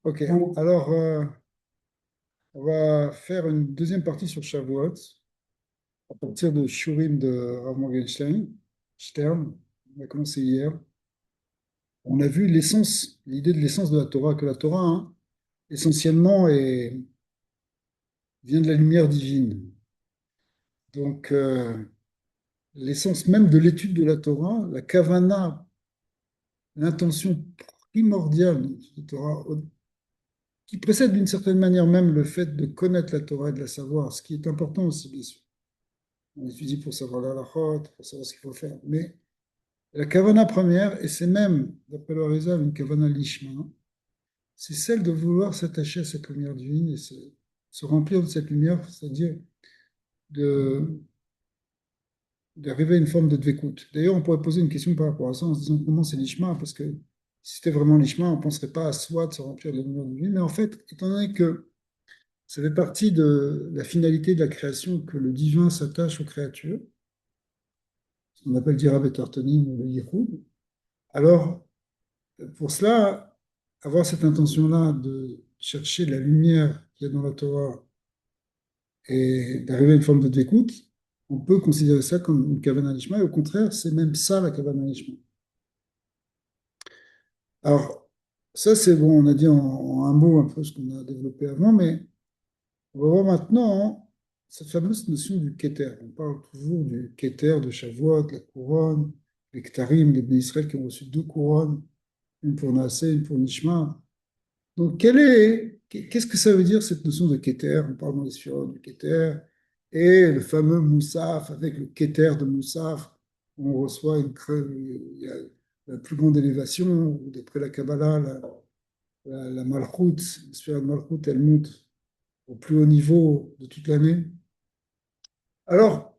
Ok, alors on va faire une deuxième partie sur Shavuot à partir de Shurim de Rav Morgenstern. On a commencé hier. On a vu l'essence, l'idée de l'essence de la Torah, que la Torah, essentiellement, vient de la lumière divine. Donc, l'essence même de l'étude de la Torah, la kavana, l'intention primordiale de la Torah, qui précède d'une certaine manière même le fait de connaître la Torah et de la savoir, ce qui est important aussi, bien sûr. On étudie pour savoir la halachot, pour savoir ce qu'il faut faire. Mais la kavana première, et c'est même, d'après le Harizal, une kavana lishma, c'est celle de vouloir s'attacher à cette lumière divine et se remplir de cette lumière, c'est-à-dire de, d'arriver à une forme de dvékout. D'ailleurs, on pourrait poser une question par rapport à ça en se disant comment c'est lishma, parce que si c'était vraiment lishma, on ne penserait pas à soi de se remplir de la lumière divine. Mais en fait, étant donné que ça fait partie de la finalité de la création, que le divin s'attache aux créatures, ce qu'on appelle Dira Betartonim ou le Yichud, alors pour cela, avoir cette intention-là de chercher la lumière qu'il y a dans la Torah et d'arriver à une forme de d'écoute, on peut considérer ça comme une Kavanah Lishma, et au contraire, c'est même ça la Kavanah Lishma. Alors, ça c'est bon, on a dit en un mot un peu ce qu'on a développé avant, mais on va voir maintenant cette fameuse notion du Keter. On parle toujours du Keter de Shavuot, la couronne, les Ktarim, les Bnei Israël qui ont reçu deux couronnes, une pour Naaseh, une pour Nishma. Donc, qu'est-ce que ça veut dire cette notion de Keter? On parle dans les Sphirot du Keter, et le fameux Moussaf, avec le Keter de Moussaf, on reçoit il y a la plus grande élévation, d'après la Kabbalah, la Malchut, la sphère de Malchut, elle monte au plus haut niveau de toute l'année. Alors,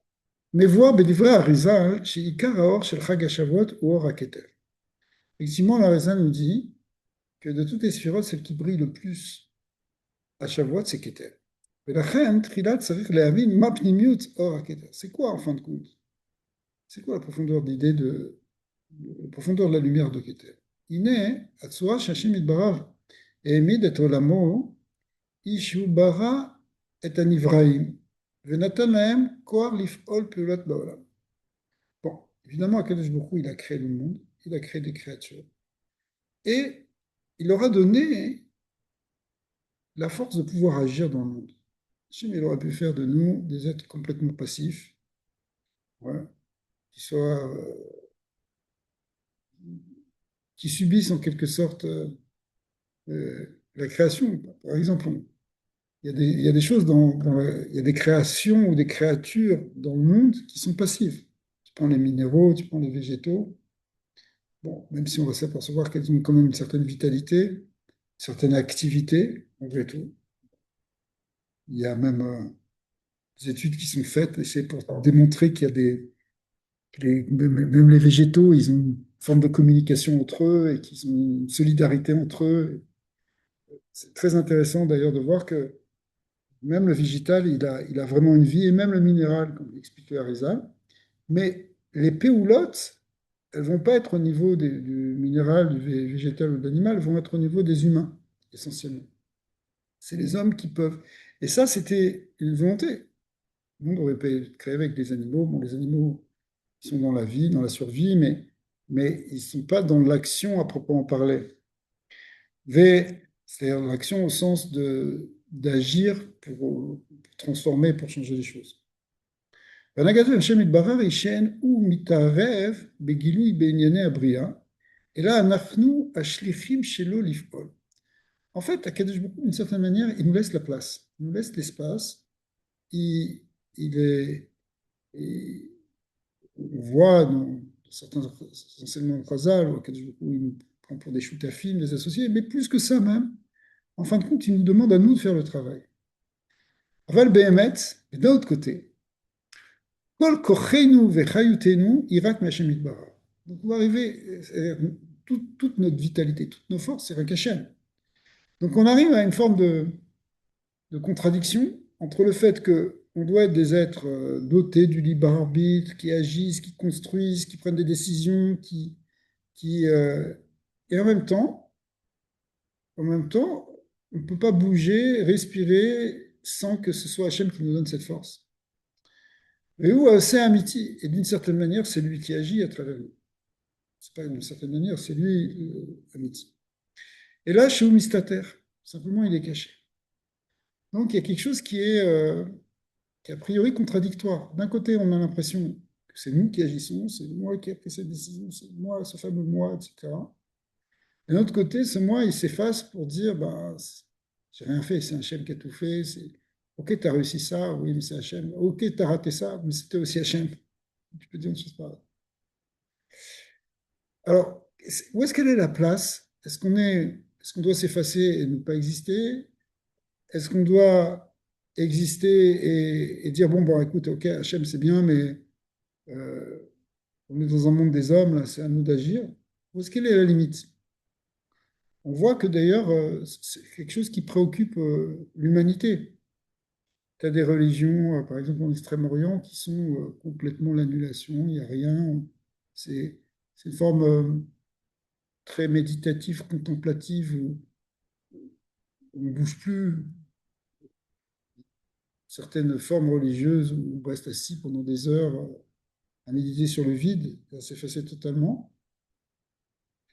mais voir Bédivré Arizal, chez Ikar Haor, chez le Chag HaShavuot, ou Or HaKeter. Effectivement, l'Arizal nous dit que de toutes les sphérotes, celle qui brille le plus à Shavuot, c'est Keter. ולכן, תחילה צריך להבין מה פנימיות אור הכתר. C'est quoi, en fin de compte? C'est quoi la profondeur de l'idée la profondeur de la lumière de Keter? הנה, הצורה שהשם יתברך העמיד את עולמו, היא שהוא ברא את הנבראים, ונתן להם כוח לפעול פעולות בעולם. Bon, évidemment, Akadosh Baruch Hu, il a créé le monde, il a créé des créatures, et il leur a donné la force de pouvoir agir dans le monde. Hachem, il aurait pu faire de nous des êtres complètement passifs, ouais, qui soient, qui subissent en quelque sorte la création. Par exemple, il y a des choses il y a des créations ou des créatures dans le monde qui sont passives. Tu prends les minéraux, tu prends les végétaux. Bon, même si on va s'apercevoir qu'elles ont quand même une certaine vitalité, une certaine activité, malgré tout. Il y a même des études qui sont faites, et c'est pour démontrer qu'il y a même les végétaux, ils ont une forme de communication entre eux et qu'ils ont une solidarité entre eux. C'est très intéressant d'ailleurs de voir que même le végétal, il a vraiment une vie, et même le minéral, comme l'explique le Harizal. Mais les péoulotes, elles ne vont pas être au niveau du minéral, du végétal ou de l'animal, elles vont être au niveau des humains, essentiellement. C'est les hommes qui peuvent. Et ça, c'était une volonté. Le monde aurait pu être créé avec des animaux. Bon, les animaux, ils sont dans la vie, dans la survie, mais ils ne sont pas dans l'action à proprement parler. V, c'est-à-dire l'action au sens d'agir pour transformer, pour changer les choses. והנהגת השם יתברר היא שאין הוא מתערב בגילוי בענייני הבריאה, אלא אנחנו השליחים שלו לפעול. En fait, Akadosh Baruch Hu, d'une certaine manière, il nous laisse la place, il nous laisse l'espace. Il, il est, il- on voit dans certains enseignements de Chazal, où Akadosh Baruch Hu, il nous prend pour des choutafim, des associés, mais plus que ça même, en fin de compte, il nous demande à nous de faire le travail. Aval Behemet, et d'un autre côté, Kol kochenu vechayutenu irak Hashem yitbarach. Donc on va arriver, toute notre vitalité, toutes nos forces, c'est Rak Hashem. Donc on arrive à une forme de contradiction entre le fait qu'on doit être des êtres dotés du libre arbitre, qui agissent, qui construisent, qui prennent des décisions, qui et en même temps, On ne peut pas bouger, respirer sans que ce soit Hachem qui nous donne cette force. Et où c'est Amiti, et d'une certaine manière, c'est lui qui agit à travers nous. C'est pas d'une certaine manière, c'est lui, Amiti. Et là, chez Oumistater, simplement, il est caché. Donc, il y a quelque chose qui est a priori contradictoire. D'un côté, on a l'impression que c'est nous qui agissons, c'est moi qui ai pris cette décision, c'est moi, ce fameux moi, etc. Et de l'autre côté, ce moi, il s'efface pour dire, bah, j'ai rien fait, c'est Hachem qui a tout fait. Ok, tu as réussi ça, oui, mais c'est Hachem. Ok, tu as raté ça, mais c'était aussi Hachem. Tu peux dire une chose pareille. Alors, où est-ce qu'elle est la place? Est-ce qu'on doit s'effacer et ne pas exister? Est-ce qu'on doit exister et dire, bon, bon, écoute, ok, Hachem, c'est bien, mais euh, on est dans un monde des hommes, là, c'est à nous d'agir. Où est-ce qu'elle est la limite? On voit que d'ailleurs, c'est quelque chose qui préoccupe l'humanité. Tu as des religions, par exemple en Extrême-Orient, qui sont complètement l'annulation, il n'y a rien. C'est c'est une forme très méditative, contemplative, où on ne bouge plus. Certaines formes religieuses où on reste assis pendant des heures à méditer sur le vide, à s'effacer totalement.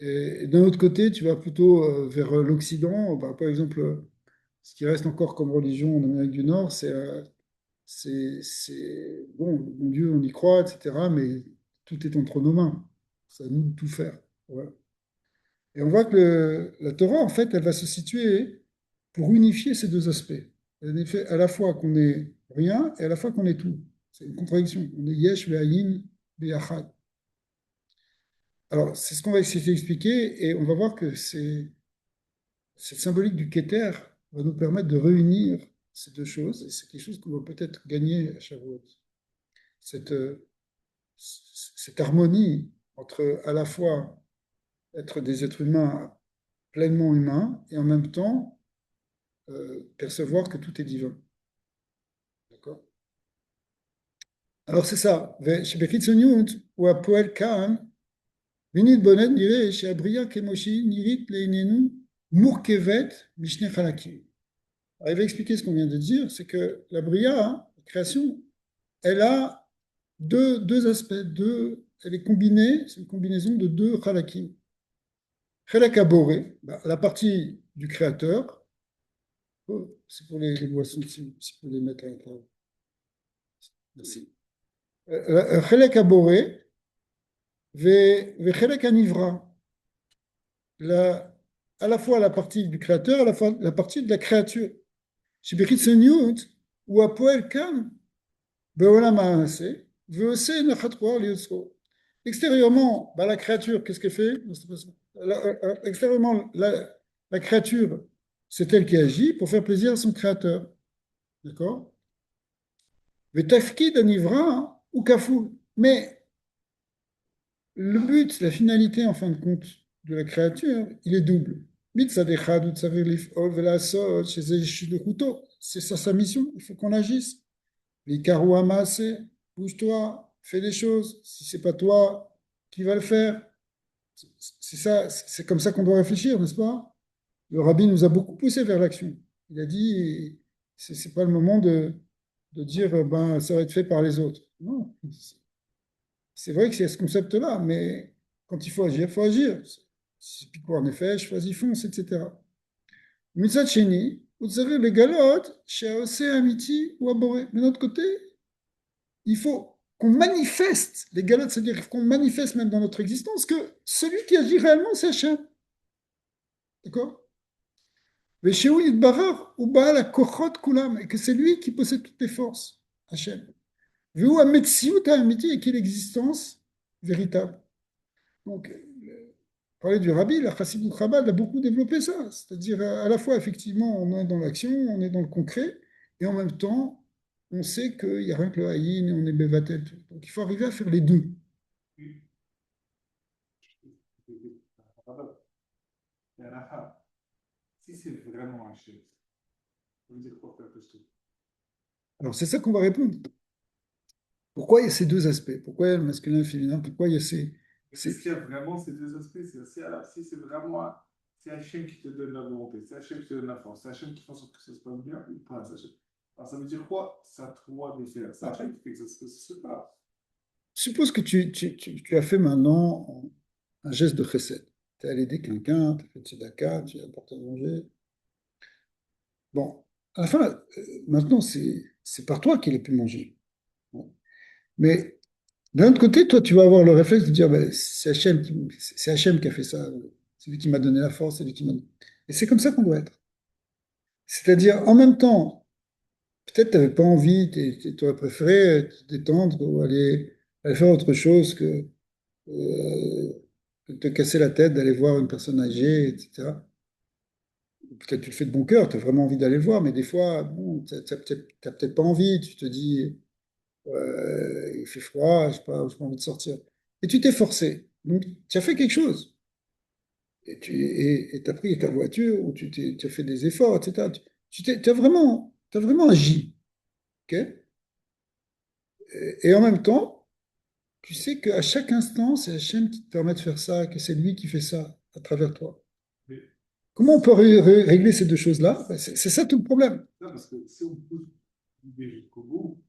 Et d'un autre côté, tu vas plutôt vers l'Occident. Bah, par exemple, ce qui reste encore comme religion en Amérique du Nord, bon, mon Dieu, on y croit, etc. Mais tout est entre nos mains. C'est à nous de tout faire. Voilà. Et on voit que la Torah, en fait, elle va se situer pour unifier ces deux aspects. En effet, à la fois qu'on est rien et à la fois qu'on est tout. C'est une contradiction. On est yesh, ve'ayin, ve'achad. Alors, c'est ce qu'on va essayer d'expliquer et on va voir que cette symbolique du Keter va nous permettre de réunir ces deux choses et c'est quelque chose qu'on va peut-être gagner à Shavuot. Cette, cette harmonie entre à la fois être des êtres humains pleinement humains et en même temps percevoir que tout est divin. D'accord. Alors c'est ça. שבחיצוניות הוא הפועל כאן, ונתבונן נראה שהבריאה כמו שהיא נראית לעינינו מורכבת משני חלקים. Alors, il va expliquer ce qu'on vient de dire, c'est que la bria, hein, la création, elle a deux aspects, elle est combinée, c'est une combinaison de deux halakim. Chelak aboré, la partie du créateur, c'est pour les boissons, si vous les mettre à l'intérieur. Merci. Chelak aboré, וחלק הנברא, à la fois la partie du créateur, à la fois la partie de la créature. שבחיצוניות הוא הפועל כאן בעולם המעשה, ועושה נחת רוח ליוצרו. Extérieurement, bah, la créature, qu'est-ce qu'elle fait? Extérieurement, la créature, c'est elle qui agit pour faire plaisir à son créateur. D'accord? ותפקיד הנברא הוא כפול. Mais le but, la finalité, en fin de compte, de la créature, il est double. C'est ça sa mission, il faut qu'on agisse. Les karouamas, bouge-toi, fais des choses. Si c'est pas toi, qui va le faire? C'est ça, c'est comme ça qu'on doit réfléchir, n'est-ce pas? Le rabbi nous a beaucoup poussé vers l'action. Il a dit, c'est pas le moment de dire, ben, ça va être fait par les autres. Non, c'est vrai que c'est ce concept-là, mais quand il faut agir, il faut agir. C'est puis quoi, en effet, choisis, fonce, etc. מצד שני, הוא צריך לגלות שהעושה אמיתי הוא הבורא. De notre côté, il faut qu'on manifeste les galotes, c'est-à-dire qu'on manifeste même dans notre existence que celui qui agit réellement, c'est Hachem. D'accord? ושהוא יתברך, הוא בעל הכוחות כולם, et que c'est lui qui possède toutes les forces, Hachem. והוא המציאות האמיתית, et qui est l'existence véritable. Donc, parler du rabbi, la Chassidut Chabad a beaucoup développé ça. C'est-à-dire, à la fois, effectivement, on est dans l'action, on est dans le concret, et en même temps, on sait qu'il n'y a rien que le haïn, on est bevatel. Donc, il faut arriver à faire les deux. Si c'est vraiment un chef, ça veut dire quoi faire tout ça? Alors, c'est ça qu'on va répondre. Pourquoi il y a ces deux aspects? Pourquoi il y a le masculin et le féminin? Pourquoi il y a Est-ce qu'il y a vraiment ces deux aspects? Si c'est vraiment c'est Hachem qui te donne la volonté, c'est Hachem qui te donne la force, c'est Hachem qui fait en sorte que ça se passe bien ou pas. Alors ça veut dire quoi? C'est à toi de faire. C'est Hachem qui fait que ça se passe. Suppose que tu as fait maintenant un geste de chesed. Tu es allé aider quelqu'un, tu as fait tzedaka, tu as apporté à manger. Bon, à la fin, maintenant, c'est par toi qu'il a pu manger. Bon. Mais d'un autre côté, toi, tu vas avoir le réflexe de dire, ben, c'est Hachem qui a fait ça, c'est lui qui m'a donné la force, c'est lui qui m'a... Et c'est comme ça qu'on doit être. C'est-à-dire, en même temps, peut-être tu n'avais pas envie, tu aurais préféré te détendre ou aller faire autre chose euh, que de te casser la tête, d'aller voir une personne âgée, etc. Peut-être tu le fais de bon cœur, tu as vraiment envie d'aller le voir, mais des fois, bon, tu n'as peut-être pas envie, tu te dis, il fait froid, j'ai pas envie de sortir. Et tu t'es forcé. Donc, tu as fait quelque chose. Et tu as pris ta voiture, ou tu as fait des efforts, etc. Tu as vraiment agi. Ok. Et en même temps, tu sais qu'à chaque instant, c'est Hachem qui te permet de faire ça, que c'est lui qui fait ça à travers toi. Mais Comment on peut régler ces deux choses-là? Ben, c'est ça tout le problème. non, parce que si on pousse l'idée jusqu'au bout,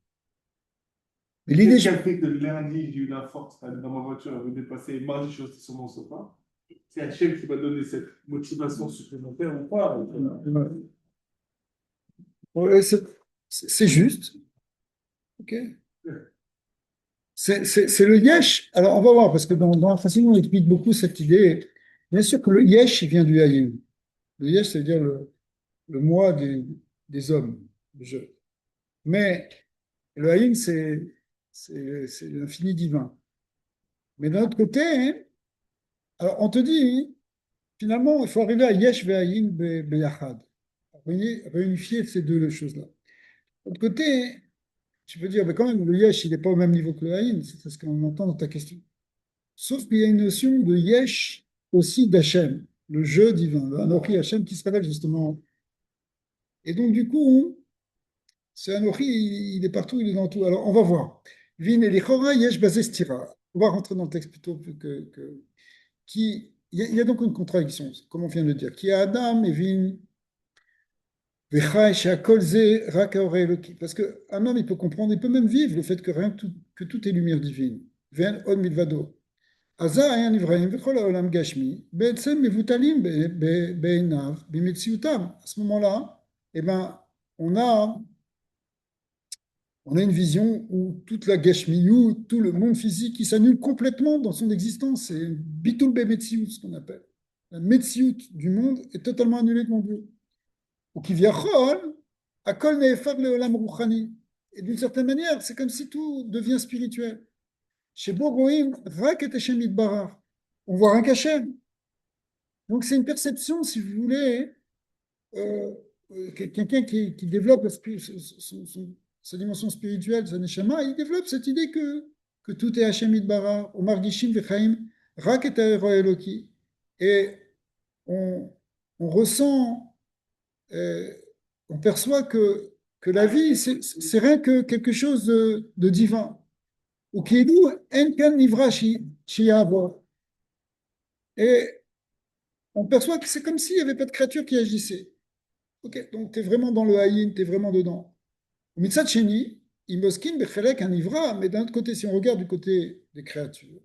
Mais l'idée, qu'est-ce qu'elle fait que lundi, j'ai eu la force dans ma voiture, elle veut dépasser, et mardi, je suis resté sur mon sofa? C'est Hachem qui va donner cette motivation supplémentaire ou pas? ouais, c'est juste. Ok. C'est le yesh. Alors, on va voir, parce que dans la façon dont on explique beaucoup cette idée, bien sûr que le yesh, il vient du haïm. Le yesh, c'est-à-dire le moi des hommes, le je. Mais le haïm, c'est l'infini divin. Mais d'un autre côté, hein, alors on te dit, finalement, il faut arriver à yesh ve'haïm beyachad. Réunifier ces deux choses-là. De l'autre côté, tu peux dire, mais quand même, le yesh, il n'est pas au même niveau que le haïm, c'est ce qu'on entend dans ta question. Sauf qu'il y a une notion de yesh aussi d'Hachem, le jeu divin, le Anochi Hachem qui se révèle justement. Et donc, du coup, ce Anochi, il est partout, il est dans tout. Alors, on va voir. Vin et lichora yesh bazestira. On va rentrer dans le texte plutôt il y a donc une contradiction, comme on vient de le dire. Qui a Adam et Vin, vechai she'akol ze rak haorei Eloki. Parce qu'un homme, il peut comprendre, il peut même vivre le fait que que tout est lumière divine. Ven od milvado. אזי הנבראים וכל העולם גשמי בעצם מבוטלים בעיניו במציאותם. À ce moment-là, eh ben, on a, on a une vision où toute la gashmiyu, tout le monde physique, qui s'annule complètement dans son existence. C'est bitul bemetziut, ce qu'on appelle. La metziut du monde est totalement annulée devant Dieu. Ou qui viachol, akol neefar leolam ruchani. Et d'une certaine manière, c'est comme si tout devient spirituel. Chez Bogoïm, rak et Hashem Yitbarach. On voit rien qu'Hachem. Donc c'est une perception, si vous voulez, euh, quelqu'un qui développe sa dimension spirituelle, sa neshama, il développe cette idée que tout est Hashem Yitbarach, au Margishim Vechaim, rak et Eloki. Et on, on ressent, euh, on perçoit que la vie, c'est rien que quelque chose de divin. Ou qui est nous, en kan nivra shi'avo. Et on perçoit que c'est comme s'il n'y avait pas de créature qui agissait. Ok, donc tu es vraiment dans le haïn, tu es vraiment dedans. Mitzat Sheni, Imoskin Bechelek un ivra, mais d'un autre côté, si on regarde du côté des créatures,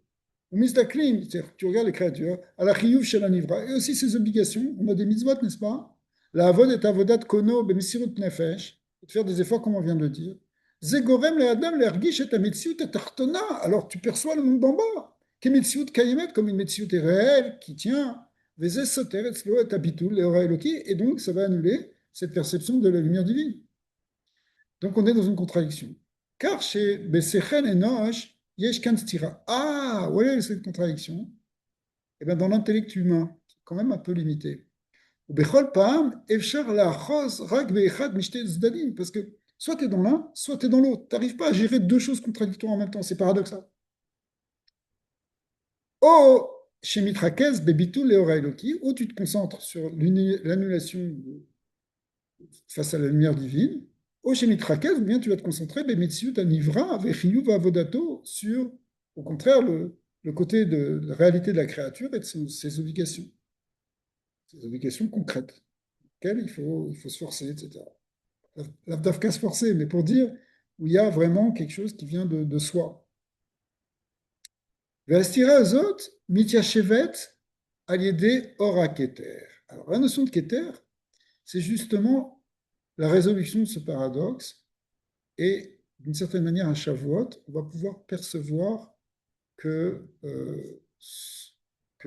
ou Mistaklim, c'est-à-dire tu regardes les créatures, à la chiyuv shel Ivra, et aussi ses obligations, on a des mitzvot, n'est-ce pas? La avod est avodat kono bemisirut nefesh, de faire des efforts comme on vient de le dire. Zegorem le adam le ergish et ametziut et tartona, alors tu perçois le monde d'en bas, kemetziut kayemet, comme une metziut est réelle, qui tient, vezes soter et slo et abitul, le eloki, et donc ça va annuler cette perception de la lumière divine. Donc on est dans une contradiction. Car chez Besechen et Noach, Yesh kan stira. Ah, voilà cette contradiction. Eh bien, dans l'intellect humain, qui est quand même un peu limité. Bechol Pam, Efshar la Chos, Rak Beechad, Mishte Zdadim. Parce que soit tu es dans l'un, soit tu es dans l'autre. Tu n'arrives pas à gérer deux choses contradictoires en même temps. C'est paradoxal. Oh, chez Mitrakez, Bebitul et Eloki, où tu te concentres sur l'annulation face à la lumière divine, au Shemitrakez, ou bien tu vas te concentrer, Bemetziut Anivra, Vechiyuv Avodato, sur, au contraire, le côté de la réalité de la créature et de ses obligations. C'est des obligations concrètes, auxquelles il faut se forcer, etc. L'avdavka se forcer, mais pour dire où il y a vraiment quelque chose qui vient de soi. Ve'astira azot mityashevet al yedei ora keter. Alors, la notion de keter, c'est justement la résolution de ce paradoxe. Et d'une certaine manière, à Shavuot, on va pouvoir percevoir que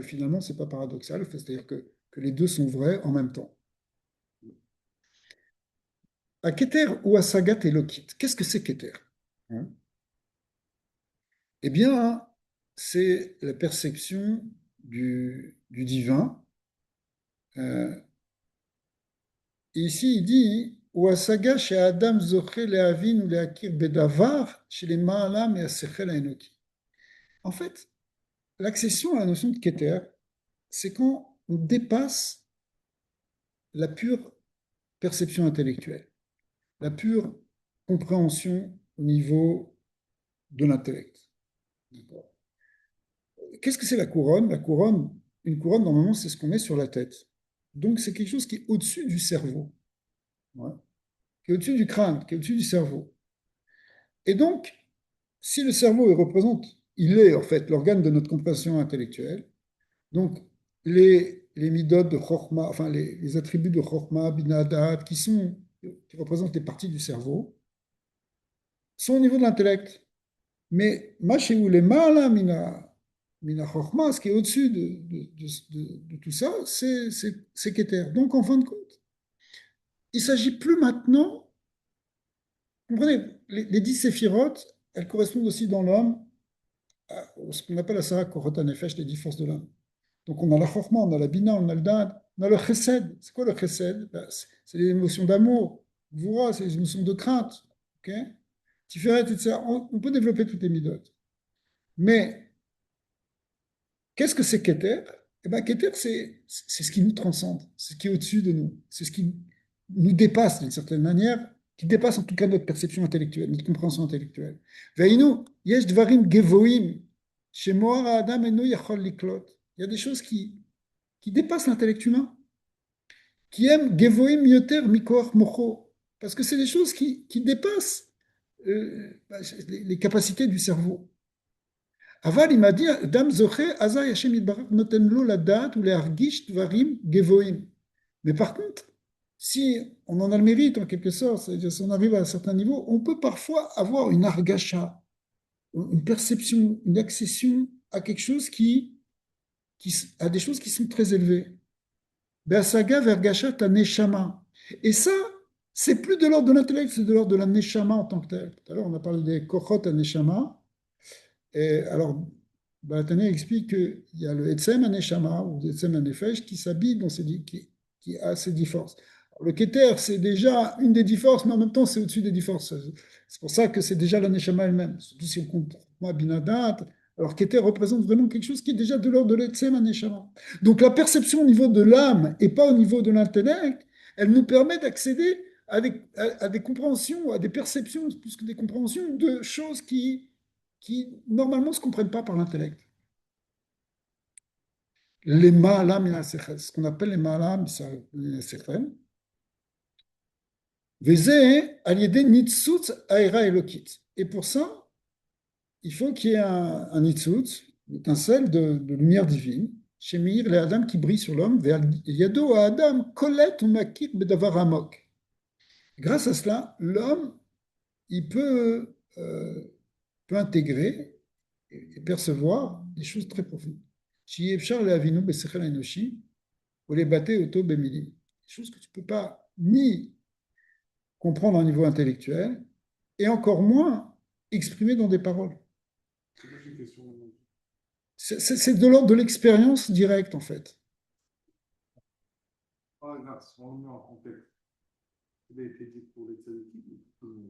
finalement, ce n'est pas paradoxal, c'est-à-dire que les deux sont vrais en même temps. À Keter ou à Sagat et Lokit, qu'est-ce que c'est Keter? Hein. Eh bien, c'est la perception du divin. Euh, et ici, il dit ou à Saga chez Adam Zoché le Havin ou le Akir Bedavar chez les Maalam et à Sechel Enoki. En fait, l'accession à la notion de Keter, c'est quand on dépasse la pure perception intellectuelle, la pure compréhension au niveau de l'intellect. Qu'est-ce que c'est la couronne? La couronne, une couronne, normalement, c'est ce qu'on met sur la tête. Donc, c'est quelque chose qui est au-dessus du cerveau, ouais, qui est au-dessus du crâne, qui est au-dessus du cerveau. Et donc, si le cerveau il est en fait l'organe de notre compréhension intellectuelle, donc les midotes de Chorma, enfin les attributs de Chorma, Binadat, qui représentent les parties du cerveau, sont au niveau de l'intellect. Mais Mashéou les Ma'ala Mina Chorma, ce qui est au-dessus de tout ça, c'est Keter. Donc en fin de compte, il ne s'agit plus maintenant, vous comprenez, les 10 séphirotes, elles correspondent aussi dans l'homme à ce qu'on appelle la Sarah Korota Nefesh, les 10 forces de l'homme. Donc on a la Chorma, on a la Bina, on a le Dad, on a le Chesed. C'est quoi le Chesed? Ben, c'est les émotions d'amour, Voura, c'est les émotions de crainte. Okay, Tiferet, etc. On peut développer toutes les midotes. Mais qu'est-ce que c'est Keter? Eh bien, Keter, c'est ce qui nous transcende, c'est ce qui est au-dessus de nous, c'est ce qui nous dépasse d'une certaine manière, qui dépasse en tout cas notre perception intellectuelle, notre compréhension intellectuelle. Veinu, yesh dvarim gevoim, shemoar adam eno yachol liklot. Il y a des choses qui dépassent l'intellect humain, qui aiment gevoim yoter mikoach mocho, parce que c'est des choses qui dépassent les capacités du cerveau. Aval, il m'a dit, Dam zoché, Aza Yashem Yitbarach noten lo la date ou les argish dvarim gevoim. Mais par contre, si on en a le mérite en quelque sorte, c'est-à-dire si on arrive à un certain niveau, on peut parfois avoir une argacha, une perception, une accession à quelque chose à des choses qui sont très élevées. Be'asaga vergasha ta neshama. Et ça, c'est plus de l'ordre de l'intellect, c'est de l'ordre de la neshama en tant que tel. Tout à l'heure, on a parlé des kochot à neshama. Et alors, Balatania explique qu'il y a le Etsem Aneshama ou le Etsem Anefesh qui s'habille qui a ces 10 forces. Alors, le Keter, c'est déjà une des 10 forces, mais en même temps, c'est au-dessus des 10 forces. C'est pour ça que c'est déjà l'Aneshama elle-même. Surtout si on compte moi Binadat. Alors, Keter représente vraiment quelque chose qui est déjà de l'ordre de l'Etsem Aneshama. Donc, la perception au niveau de l'âme et pas au niveau de l'intellect, elle nous permet d'accéder à des compréhensions, à des perceptions, plus que des compréhensions, de choses qui normalement ne se comprennent pas par l'intellect. Les ma'alam, ce qu'on appelle les ma'alam, Vezeh aliédé nitsut aera elokit. Et pour ça, il faut qu'il y ait un nitsut, une étincelle de lumière divine, chez Meir, les Adam qui brille sur l'homme, vers Yado à Adam, kolet ou makir bedavar amok. Grâce à cela, l'homme, il peut intégrer et percevoir des choses très profondes. Des choses que tu ne peux pas ni comprendre à un niveau intellectuel et encore moins exprimer dans des paroles. C'est de l'ordre de l'expérience directe en fait.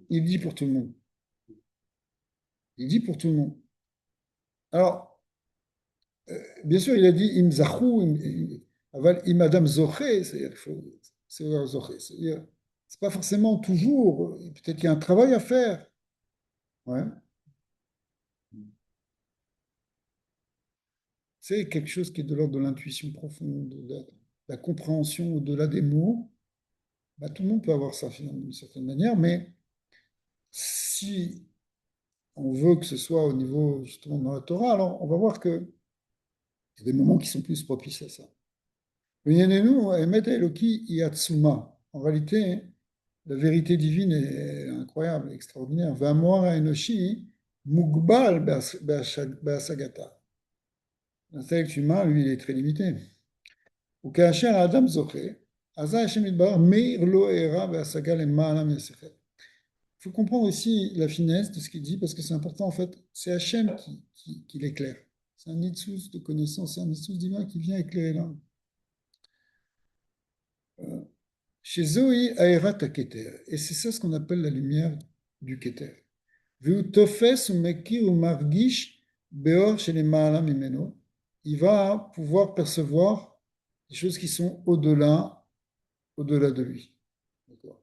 Il dit pour tout le monde. Il dit pour tout le monde. Alors, bien sûr, il a dit im zachou, aval im adam zoché, c'est-à-dire c'est pas forcément toujours, peut-être qu'il y a un travail à faire. Ouais. C'est quelque chose qui est de l'ordre de l'intuition profonde de l'être. la compréhension au-delà des mots, bah, tout le monde peut avoir ça finalement d'une certaine manière, mais si on veut que ce soit au niveau justement dans la Torah, alors on va voir qu'il y a des moments qui sont plus propices à ça. En réalité, la vérité divine est incroyable, extraordinaire. Enoshi, mugbal be'asagata. L'intellect humain, lui, il est très limité. Ou Adam zoché, Aza Hashem Yitbarach meir lo era be'asaga lema'ala me'asechel. Il faut comprendre aussi la finesse de ce qu'il dit, parce que c'est important, en fait, c'est Hachem qui l'éclaire. C'est un nitsus de connaissance, c'est un nitsus divin qui vient éclairer l'homme. Chez Zoé, Aerat Keter. Et c'est ça ce qu'on appelle la lumière du Keter. Vu Tofes ou Meki ou Margish, Beor chez les Maala Mimeno. Il va pouvoir percevoir des choses qui sont au-delà de lui. D'accord.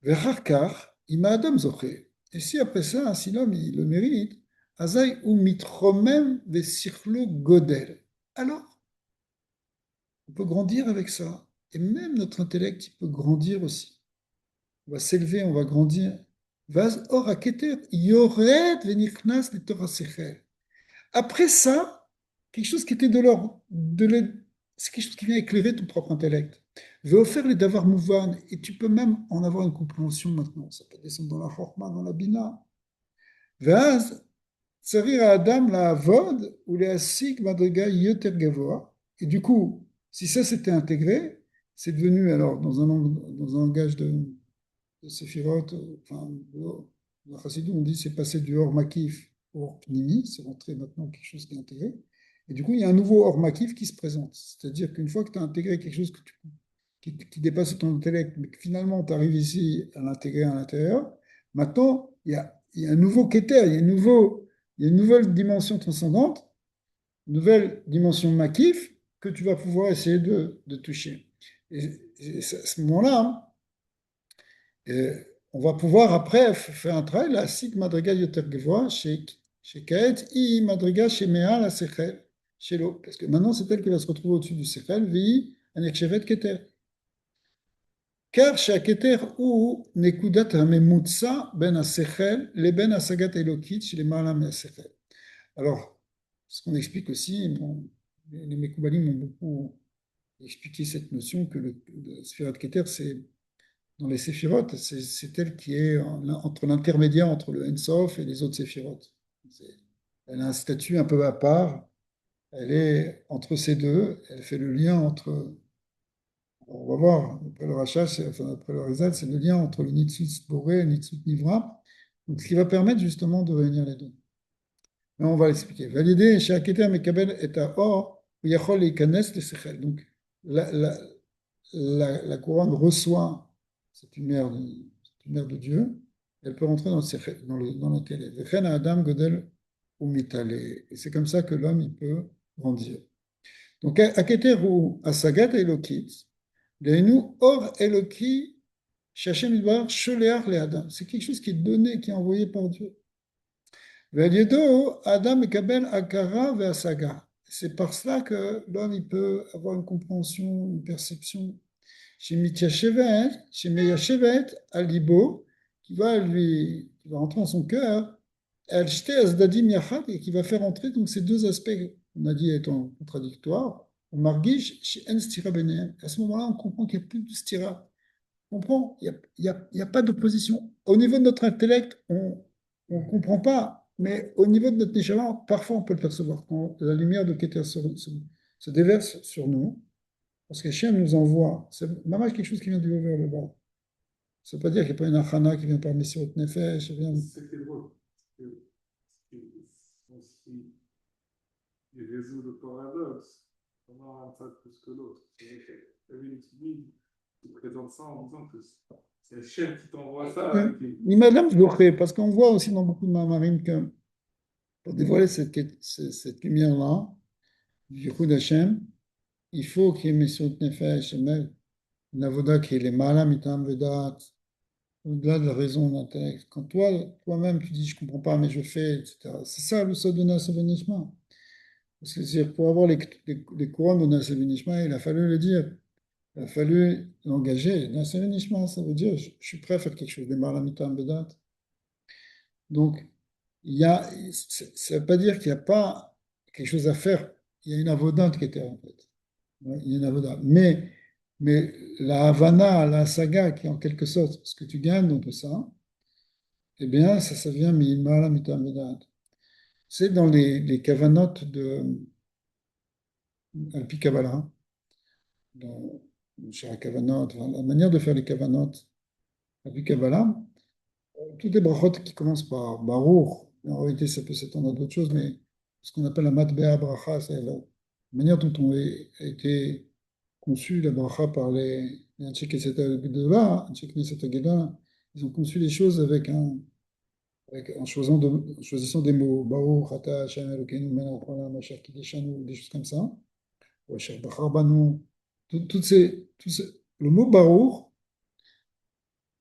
Verharkar, Ima Adam Zoché. Et si après ça, si l'homme il le mérite, Azaï ou Mitromem Vesirlo Godel. Alors, on peut grandir avec ça. Et même notre intellect, il peut grandir aussi. On va s'élever, on va grandir. Vaz or aketer, yored venichnas le Torah sechel. Après ça, quelque chose qui était c'est quelque chose qui vient éclairer ton propre intellect. Veut offrir les davar mouvan, et tu peux même en avoir une compréhension maintenant. Ça peut descendre dans la chorma, dans la bina. Vaz, tsarir adam la avod, ou les asik madriga yoter gavoa. Et du coup, si ça s'était intégré, c'est devenu alors dans un langage de Séphirot, enfin, dans la Chassidou, on dit c'est passé du hors makif au hors pnimi, c'est rentré maintenant quelque chose qui est intégré. Et du coup, il y a un nouveau hors makif qui se présente. C'est-à-dire qu'une fois que tu as intégré quelque chose qui dépasse ton intellect, mais que finalement tu arrives ici à l'intégrer à l'intérieur, maintenant, il y a un nouveau keter, il y a une nouvelle dimension transcendante, une nouvelle dimension makif que tu vas pouvoir essayer de toucher. Et à ce moment-là, et on va pouvoir après faire un travail, la sig madriga yoter gevoa, chez Kaet, i madriga chez Mea, la sechel, chez l'eau. Parce que maintenant, c'est elle qui va se retrouver au-dessus du sechel, vi, un ekchevet keter. Car chez Keter, ou nekudat hamemutsa ben asechel, le ben asagat elokit, chez les malam et sechel. Alors, ce qu'on explique aussi, bon, les Mekoubalim ont beaucoup expliqué cette notion que le Sfirat Keter, c'est dans les séphirotes, c'est elle qui est entre l'intermédiaire entre le Ensof et les autres séphirotes. Elle a un statut un peu à part, elle est entre ces deux, elle fait le lien entre, on va voir, après le rachat, enfin, après le Rizal, c'est le lien entre le Nitzut Boré et le Nitzut Nivra, donc, ce qui va permettre justement de réunir les deux. Mais on va l'expliquer. Valider, chez Aketer Mekabel et à Or, Yachol et Kanes le Sechel. Donc, la, la, la couronne reçoit cette lumière de Dieu, elle peut rentrer dans le télé. Adam Godel Umitale. Et c'est comme ça que l'homme il peut grandir. Donc, Aketer ou Asagat Elokit, Leinu Or Eloki, Shachem Idbar, Sholeach le Adam. C'est quelque chose qui est donné, qui est envoyé par Dieu. Ve'al Adam Ekabel Akara ve'Asaga. C'est par cela que l'homme il peut avoir une compréhension, une perception chez Meyashevet, Alibo, qui va entrer dans son cœur, El-Shte Azdadim Yachad, et qui va faire entrer donc ces deux aspects, on a dit étant contradictoires, on margish chez En Stira Benehem. À ce moment-là, on comprend qu'il n'y a plus de stira. On comprend, il y a pas d'opposition. Au niveau de notre intellect, on ne comprend pas, mais au niveau de notre neshama, parfois on peut le percevoir. Quand la lumière de Keter se déverse sur nous, parce que Hachem nous envoie, c'est vraiment quelque chose qui vient du haut vers le bas. Ça ne veut pas dire qu'il n'y a pas une achana qui vient par Messiot Nefesh. C'était drôle. Si il résout le paradoxe, comment un ça plus que l'autre. C'est vrai qu'il y avait une timide qui présente ça en disant que c'est le chef qui t'envoie ça. Ni madame Zoché, parce qu'on voit aussi dans beaucoup de Mamarim que pour dévoiler cette lumière-là, du coup d'Hachem, il faut qu'il y ait Messiot Nefesh, une avoda qui est les malam itam vedat, au-delà de la raison de l'intellect. Quand toi-même, tu dis, je ne comprends pas, mais je fais, etc. C'est ça le Sodona Savanishma. C'est-à-dire, pour avoir les couronnes de Nasser Nishma, il a fallu le dire. Il a fallu l'engager. Nasser Nishma, ça veut dire je suis prêt à faire quelque chose de Maramitam Bedat. Donc, il y a, ça ne veut pas dire qu'il n'y a pas quelque chose à faire. Il y a une avodante qui était en fait. Ouais, il y a une avodante. Mais la Havana, la saga, qui est en quelque sorte ce que tu gagnes dans tout ça, eh bien, ça vient Maramitam Bedat. C'est dans les kavanotes de Alpi Kabbalah, dans chez la kavanot, enfin, la manière de faire les kavanotes Alpi Kabbalah, toutes les brachot qui commencent par Baruch, en réalité ça peut s'étendre à d'autres choses, mais ce qu'on appelle la matbea bracha, c'est la manière dont a été conçu la bracha par les Anshe Knesset Gedolah, Anshe Knesset Gedolah, ils ont conçu les choses en choisissant des mots, Baruch, Ata, Hashem, Elokeinu, Melech Haolam, Asher Kiddushanu, des choses comme ça, ou Asher Bachar Banu, le mot Baruch,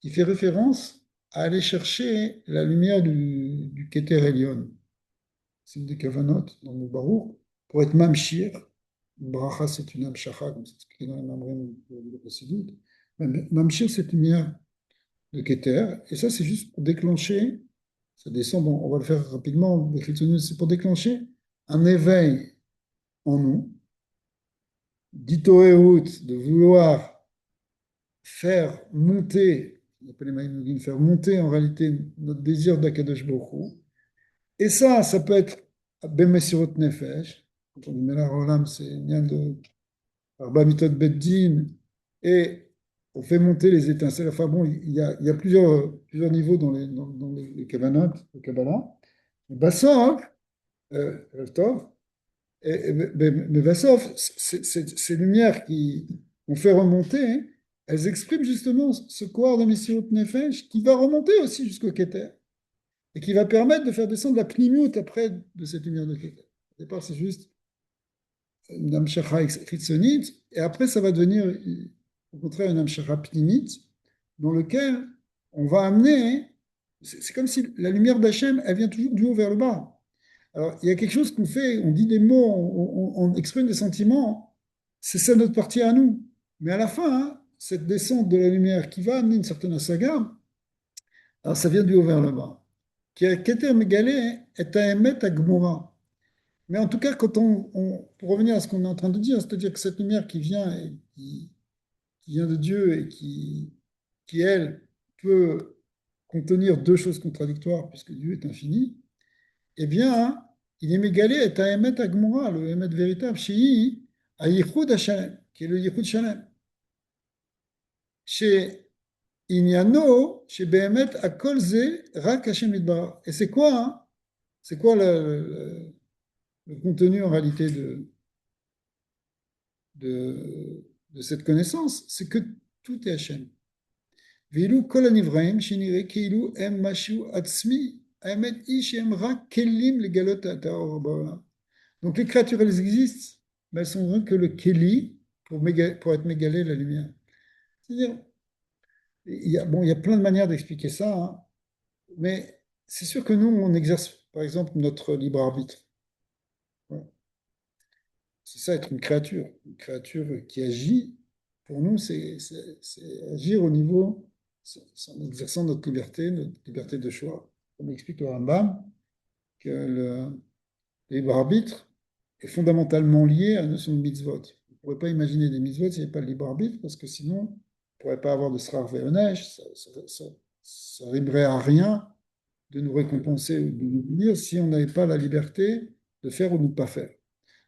il fait référence à aller chercher la lumière du Keter Elyon. C'est une des kavanotes dans le Baruch, pour être Mamshir. Bracha, c'est une Amshacha, comme c'est expliqué dans les Mamrim de Chassidut. Mamshir, c'est une lumière de Keter. Et ça, c'est juste pour déclencher, ça descend, bon, on va le faire rapidement, c'est pour déclencher un éveil en nous, d'itoéhout, de vouloir faire monter, on appelle les Maïmoudine, faire monter en réalité notre désir d'Akadosh Baruch Hu. Et ça peut être Bemesirot Nefesh. Quand on dit Melach Olam, c'est bien de Arba Mitot Beddin. Et on fait monter les étincelles. Enfin bon, il y a plusieurs niveaux dans les Kavanot, le Kabbalah. Bassov, Tov, mais Bassov, ces lumières qui ont fait remonter, hein, elles expriment justement ce corps de Messirut Nefesh qui va remonter aussi jusqu'au Keter et qui va permettre de faire descendre la pnimiout après de cette lumière de Keter. Au départ, c'est juste une amshacha chitzonite, et après, ça va devenir au contraire une amshacha pnimite, dans lequel on va amener, c'est comme si la lumière d'Hachem, elle vient toujours du haut vers le bas. Alors, il y a quelque chose qu'on fait, on dit des mots, on exprime des sentiments, c'est ça notre partie à nous. Mais à la fin, hein, cette descente de la lumière qui va amener une certaine saga, alors ça vient du haut vers le bas. Qui a Keter Megalé est à émettre à Gmora. Mais en tout cas, pour revenir à ce qu'on est en train de dire, c'est-à-dire que cette lumière qui vient, qui vient de Dieu et qui, elle, peut contenir deux choses contradictoires, puisque Dieu est infini, eh bien, il est mégalé et à Emet Agmora, le Emet véritable, chez à Yichud Hashem, qui est le Yichud Shalem. Chez Inyano, chez Behemet, à Kolze, Rak Hashem Idbar. Et c'est quoi, hein? C'est quoi le contenu en réalité de cette connaissance? C'est que tout est Hachem. Veilou kol hanivraim, shenire keilu em mashu atzmi, haemet ish em rak kelim legalot ha'or ba'olam. Donc les créatures, elles existent, mais elles sont vraiment que le keli pour être mégalé la lumière. C'est-à-dire, bon, il y a plein de manières d'expliquer ça, hein, mais c'est sûr que nous, on exerce, par exemple, notre libre arbitre. Voilà. C'est ça être une créature. Une créature qui agit, pour nous, c'est agir au niveau, en exerçant notre liberté de choix. Comme explique le Rambam, que le libre arbitre est fondamentalement lié à la notion de mitzvot. On ne pourrait pas imaginer des mitzvot s'il n'y avait pas de libre arbitre, parce que sinon, on ne pourrait pas avoir de srar ve'onesh, ça rimerait à rien de nous récompenser ou de nous punir si on n'avait pas la liberté de faire ou de ne pas faire.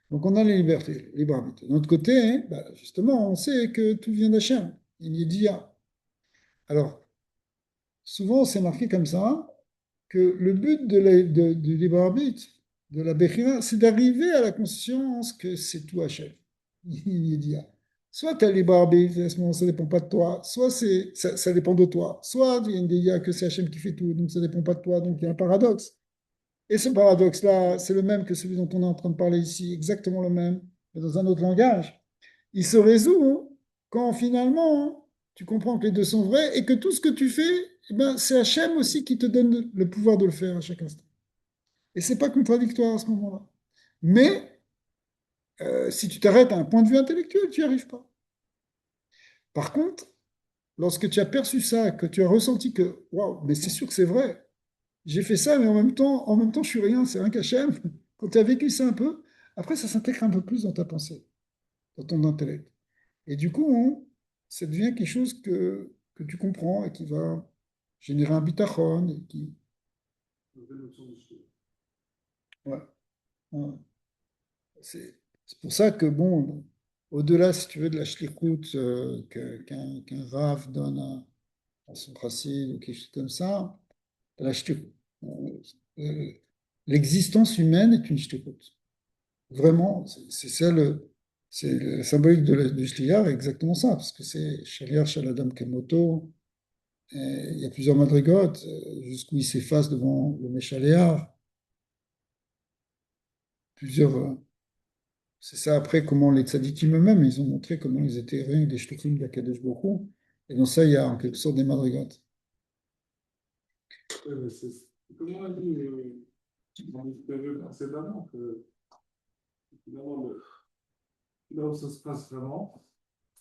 Donc on a les libertés, libre arbitre. De notre côté, hein, bah, justement, on sait que tout vient d'Hachem. Il y est dit. Alors, souvent, c'est marqué comme ça que le but du libre arbitre, de la Bechira, c'est d'arriver à la conscience que c'est tout Hachem. Il y est dit. Soit tu as le libre arbitre, à ce moment ça ne dépend pas de toi, soit ça dépend de toi, soit il y a une idée que c'est Hachem qui fait tout, donc ça ne dépend pas de toi, donc il y a un paradoxe. Et ce paradoxe-là, c'est le même que celui dont on est en train de parler ici, exactement le même, mais dans un autre langage. Il se résout quand finalement tu comprends que les deux sont vrais et que tout ce que tu fais, eh ben, c'est Hachem aussi qui te donne le pouvoir de le faire à chaque instant. Et c'est pas contradictoire à ce moment-là. Mais Si tu t'arrêtes à un point de vue intellectuel, tu n'y arrives pas. Par contre, lorsque tu as perçu ça, que tu as ressenti que, waouh, mais c'est sûr que c'est vrai, j'ai fait ça, mais en même temps, je suis rien, c'est un cachem. Quand tu as vécu ça un peu, après, ça s'intègre un peu plus dans ta pensée, dans ton intellect. Et du coup, ça devient quelque chose que tu comprends et qui va générer un bitachon. Et qui, Une vraie notion de soi. ouais, ouais. C'est pour ça que, bon, au-delà, si tu veux, de la shlichut qu'un Rav donne à son chassid ou quelque chose comme ça, la shlichut, euh, l'existence humaine est une shlichut. Vraiment, c'est ça c'est le symbolique du shliach, exactement ça, parce que c'est shliach shel adam kemoto. Il y a plusieurs madrigotes, jusqu'où il s'efface devant le méchaléar. Plusieurs, c'est ça après comment les tzadikim eux-mêmes, ils ont montré comment ils étaient rien que des shluchim d'Akadosh Baruch Hu. Et dans ça, il y a en quelque sorte des madrigotes. Ouais, mais c'est comme on a dit dans les périodes précédemment, que finalement, là où ça se passe vraiment,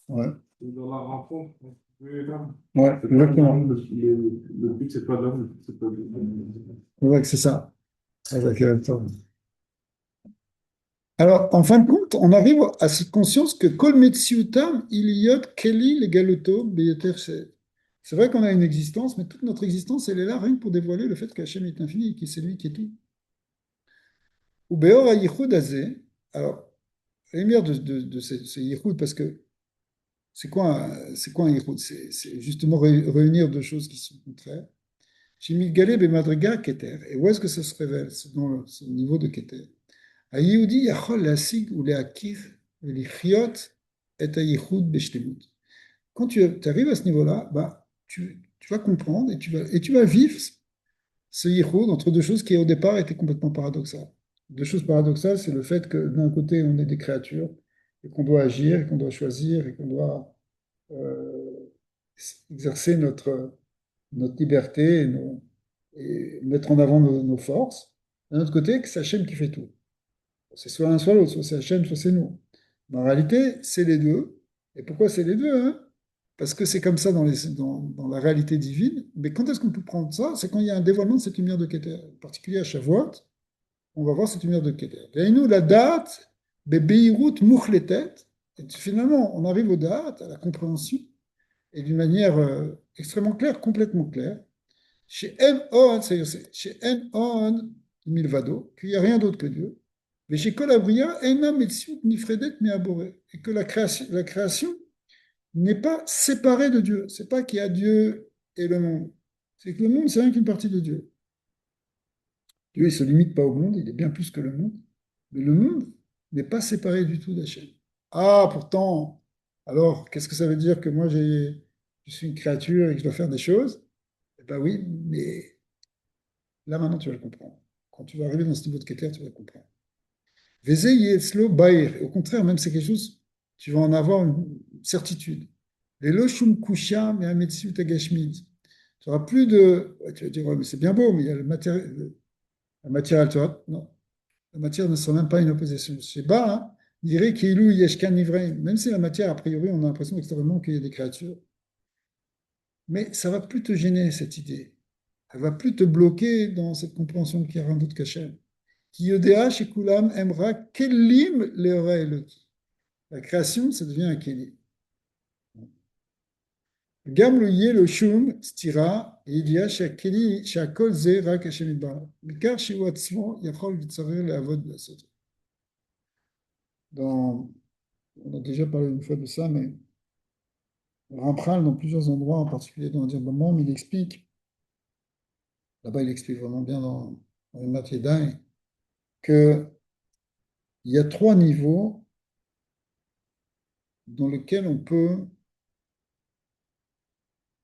Ouais, c'est dans la rencontre entre Dieu et l'homme. ouais, C'est pas exactement. le but, c'est pas l'homme, c'est pas le Ouais, c'est ça. Exactement. Alors, en fin de compte, on arrive à cette conscience que Kol Metziutam, Iliyot, Keli, Legaloto, Beyeter Shed. C'est vrai qu'on a une existence, mais toute notre existence, elle est là rien que pour dévoiler le fait qu'Hachem est infini, que c'est lui qui est tout. Ou Beor HaYichud Hazeh, alors, la lumière de ce Yichud, parce que c'est quoi un Yichud? C'est justement réunir deux choses qui sont contraires. Chez Migdalé Bemadriga Keter. Et où est-ce que ça se révèle? C'est dans ce niveau de Keter. היהודי יכול להשיג ולהכיר ולחיות את הייחוד בשלמות. Quand tu arrives à ce niveau-là, bah, tu vas comprendre et tu vas vivre ce yichud entre deux choses qui au départ étaient complètement paradoxales. Deux choses paradoxales, c'est le fait que d'un côté, on est des créatures et qu'on doit agir et qu'on doit choisir et qu'on doit euh, exercer notre liberté et mettre en avant nos forces. D'un autre côté, que c'est Hachem qui fait tout. C'est soit l'un, soit l'autre, soit c'est Hachem, soit c'est nous. Mais en réalité, c'est les deux. Et pourquoi c'est les deux, hein? Parce que c'est comme ça dans la réalité divine. Mais quand est-ce qu'on peut prendre ça? C'est quand il y a un dévoilement de cette lumière de Keter. En particulier à Shavuot, on va voir cette lumière de Keter. Et nous, la date, Bebeirut Muchletet. Et finalement, on arrive aux dates, à la compréhension, et d'une manière extrêmement claire, complètement claire. Chez En, c'est-à-dire chez En Milvado, qu'il n'y a rien d'autre que Dieu. Mais chez Colabria, Enam Metsiut Nifredet Meaboré. Et que la création n'est pas séparée de Dieu. C'est pas qu'il y a Dieu et le monde. C'est que le monde, c'est rien qu'une partie de Dieu. Dieu, il ne se limite pas au monde, il est bien plus que le monde. Mais le monde n'est pas séparé du tout d'Hachem. Ah, pourtant, alors, qu'est-ce que ça veut dire que moi, je suis une créature et que je dois faire des choses? Eh bien oui, mais là, maintenant, tu vas le comprendre. Quand tu vas arriver dans ce niveau de Keter, tu vas le comprendre. Vezé Yetzlo Baïr. Au contraire, même c'est quelque chose, tu vas en avoir une certitude. Les Loshum Kusha, mais Ametsu Tagashmid. Tu n'auras plus de. Ouais, tu vas dire, ouais, mais c'est bien beau, mais il y a la matière altérative. Non, la matière ne sera même pas une opposition. C'est bas, hein. Il dirait Keilu Yeshkan Ivreim. Même si la matière, a priori, on a l'impression extrêmement qu'il y a des créatures. Mais ça va plus te gêner, cette idée. Elle va plus te bloquer dans cette compréhension qu'il y a rien d'autre qu'Hachem. Qui Yodéa Shekulam Emra Kelim Leora Eloki. La création, ça devient un Kelim. Gam le Yé le Shum Stira, il y a Shakeli Shakol Ze Rak Hashem Itbarach. Mikar Shivu Atzmo Yachol Vitzarer Leavod Lasot. Dans, on a déjà parlé une fois de ça, mais Rampral, dans plusieurs endroits, en particulier dans le moment, il explique, là-bas il explique vraiment bien dans le Mathiedai, qu'il y a trois niveaux dans lesquels on peut,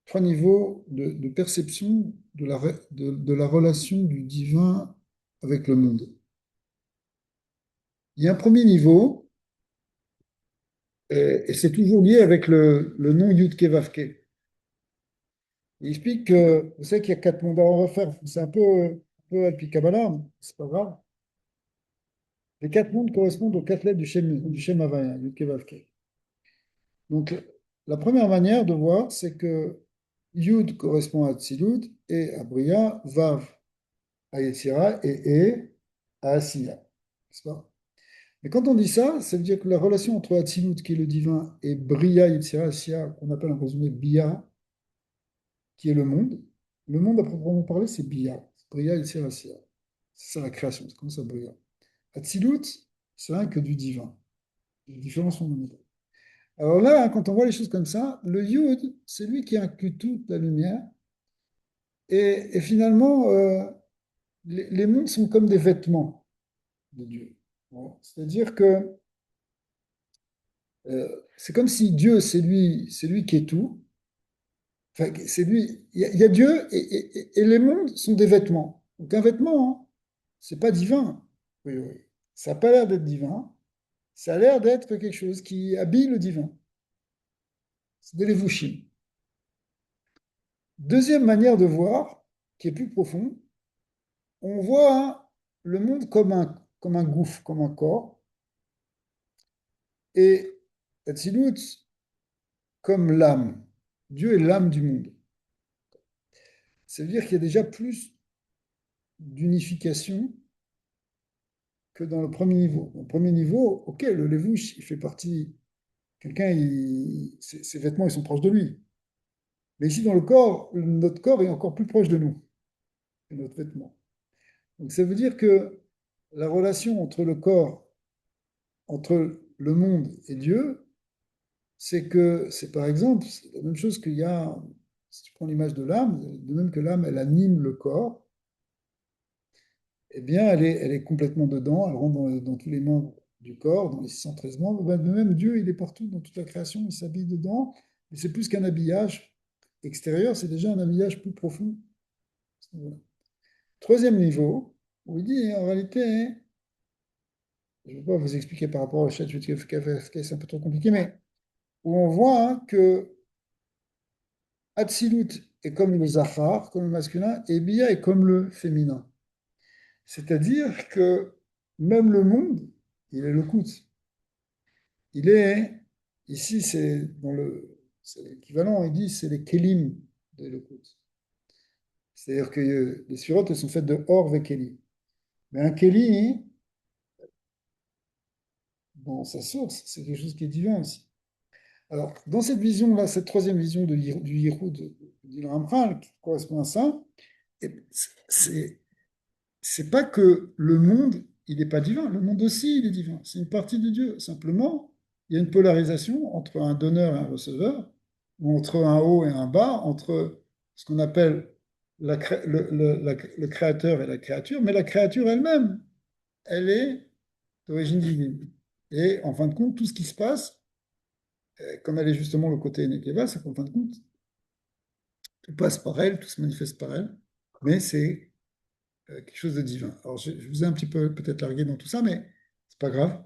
trois niveaux de perception de la relation du divin avec le monde. Il y a un premier niveau, et c'est toujours lié avec le nom Yudke Vavke. Il explique que, vous savez qu'il y a quatre mondes à refaire, c'est un peu Alpi Kabbalah, c'est pas grave. Les quatre mondes correspondent aux quatre lettres du Shem Havaya, Yud Kei Vav Kei. Donc, la première manière de voir, c'est que Yud correspond à Tzilut et à Bria, Vav à Yetzira et E à Asiya. N'est-ce pas? Mais quand on dit ça, ça veut dire que la relation entre Atzilut, qui est le divin, et Bria, Yetzira, Asiya, qu'on appelle en résumé Bia, qui est le monde à proprement parler, c'est Bia. Bria, Yetzira, Asiya. C'est ça la création, c'est comme ça Bria. Atzilut, c'est rien que du divin, une différence fondamentale. Alors là, hein, quand on voit les choses comme ça, le Yud, c'est lui qui inclut toute la lumière. Et finalement, les mondes sont comme des vêtements de Dieu. Bon, c'est-à-dire que c'est comme si Dieu, c'est lui qui est tout. Enfin, c'est lui. Il y a Dieu et les mondes sont des vêtements. Donc un vêtement, hein, c'est pas divin. Oui, oui. Ça n'a pas l'air d'être divin. Ça a l'air d'être quelque chose qui habille le divin. C'est de l'évouchim. Deuxième manière de voir, qui est plus profond, on voit le monde comme un gouffre, comme un corps, et Atsilut comme l'âme. Dieu est l'âme du monde. Ça veut dire qu'il y a déjà plus d'unification que dans le premier niveau. Au premier niveau, ok, le levouche, il fait partie. Quelqu'un, ses vêtements, ils sont proches de lui. Mais ici, dans le corps, notre corps est encore plus proche de nous que notre vêtement. Donc ça veut dire que la relation entre le corps, entre le monde et Dieu, c'est que c'est par exemple c'est la même chose qu'il y a, si tu prends l'image de l'âme, de même que l'âme, elle anime le corps, eh bien, elle est complètement dedans, elle rentre dans tous les membres du corps, dans les 613 membres. Ben, de même, Dieu, il est partout dans toute la création, il s'habille dedans, mais c'est plus qu'un habillage extérieur, c'est déjà un habillage plus profond. Voilà. Troisième niveau, où il dit, en réalité, je ne vais pas vous expliquer par rapport au chat, c'est un peu trop compliqué, mais où on voit hein, que Atsilut est comme le Zachar, comme le masculin, et Bia est comme le féminin. C'est-à-dire que même le monde, il est le Koutz. Il est, ici, c'est l'équivalent, il dit, c'est les Kélim de Elokut. C'est-à-dire que les sphirotes, elles sont faites de Or et Kéli. Mais un Kéli, dans sa source, c'est quelque chose qui est divin aussi. Alors, dans cette vision-là, cette troisième vision du Yiroud du Ramchal, qui correspond à ça, c'est c'est pas que le monde, il n'est pas divin. Le monde aussi, il est divin. C'est une partie de Dieu. Simplement, il y a une polarisation entre un donneur et un receveur, ou entre un haut et un bas, entre ce qu'on appelle le créateur et la créature, mais la créature elle-même, elle est d'origine divine. Et en fin de compte, tout ce qui se passe, comme elle est justement le côté Nekeva, c'est qu'en fin de compte, tout passe par elle, tout se manifeste par elle, mais c'est quelque chose de divin. Alors, je vous ai un petit peu peut-être largué dans tout ça, mais c'est pas grave.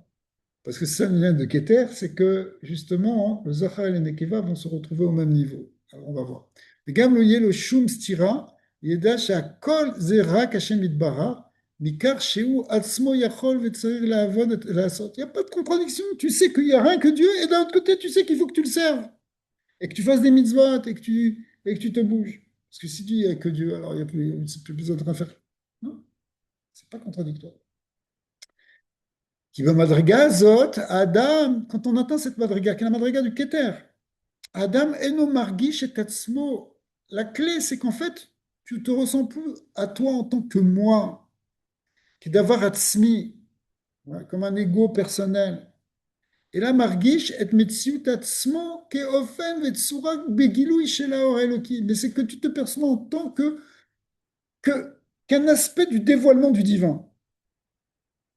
Parce que ça vient de Keter, c'est que justement, le Zachar et le Nekeva vont se retrouver au même niveau. Alors, on va voir. וגם לא יהיה לו שום סתירה, ידע שהכל זה רק השם יתברך, מכך שהוא עצמו יכול וצריך לעשות. Il n'y a pas de contradiction. Tu sais qu'il n'y a rien que Dieu, et d'un autre côté, tu sais qu'il faut que tu le serves, et que tu fasses des mitzvot, et que tu te bouges. Parce que si tu dis qu'il n'y a que Dieu, alors il n'y a plus besoin de rien faire. Non, c'est pas contradictoire. Qui va madriga zot, Adam, quand on atteint cette madriga, qui est la madriga du Keter, Adam eno margish et tatsmo. La clé, c'est qu'en fait, tu te ressens plus à toi en tant que moi, qui est d'avoir atzmi, ouais, comme un ego personnel. Et là, margish et metziut atzmo ke ofen vetsura begilui shela or Eloki. Mais c'est que tu te perçois en tant qu'un aspect du dévoilement du divin.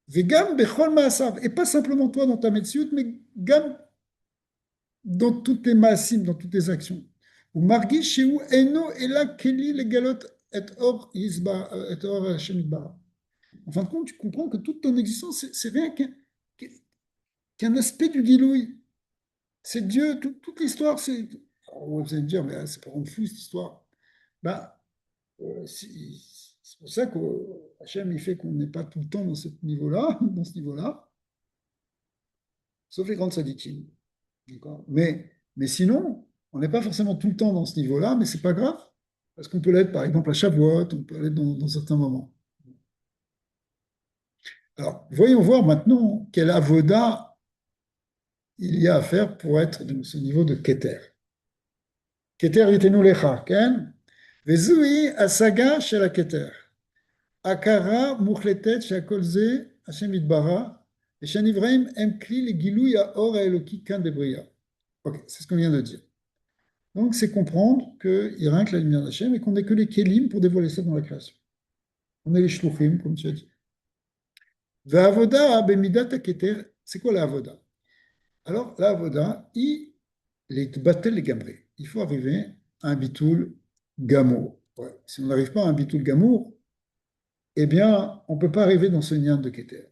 Vegam bechol maasav. Et pas simplement toi dans ta metziut, mais gam dans toutes les massim, dans toutes les actions. Ou margi chez eno et là keli les galotes et or yisba et or Hashem yitbarach. En fin de compte, tu comprends que toute ton existence, c'est rien qu'un aspect du Gilouï. C'est Dieu, toute l'histoire, c'est. Oh, vous allez me dire, mais c'est pas rendre fou cette histoire. Ben, si, C'est pour ça qu'Hachem, il fait qu'on n'est pas tout le temps dans ce niveau-là, dans ce niveau-là, sauf les grandes sadikim. D'accord. Mais sinon, on n'est pas forcément tout le temps dans ce niveau-là, mais c'est pas grave, parce qu'on peut l'être, par exemple, à Shavuot, on peut l'être dans certains moments. Alors, voyons voir maintenant quel avoda il y a à faire pour être dans ce niveau de Keter. Keter yitenu lecha, ken? Vezui asaga shel Keter. Akara muchletet shakol ze Hashem itbara. ושהנבראים Ibrahim כלי לגילוי האור האלוקי כאן בבריאה. Ok, c'est ce qu'on vient de dire. Donc, c'est comprendre qu'il n'y a rien que la lumière d'Hachem et qu'on n'est que les kélim pour dévoiler ça dans la création. On est les shluchim, comme tu as dit. Va'avoda bemidat haketer, c'est quoi la avoda? Alors, la avoda, il est battel les gamré. Il faut arriver à un bitoul gamour. Ouais. Si on n'arrive pas à un bitoul gamour, eh bien, on ne peut pas arriver dans ce nian de keter.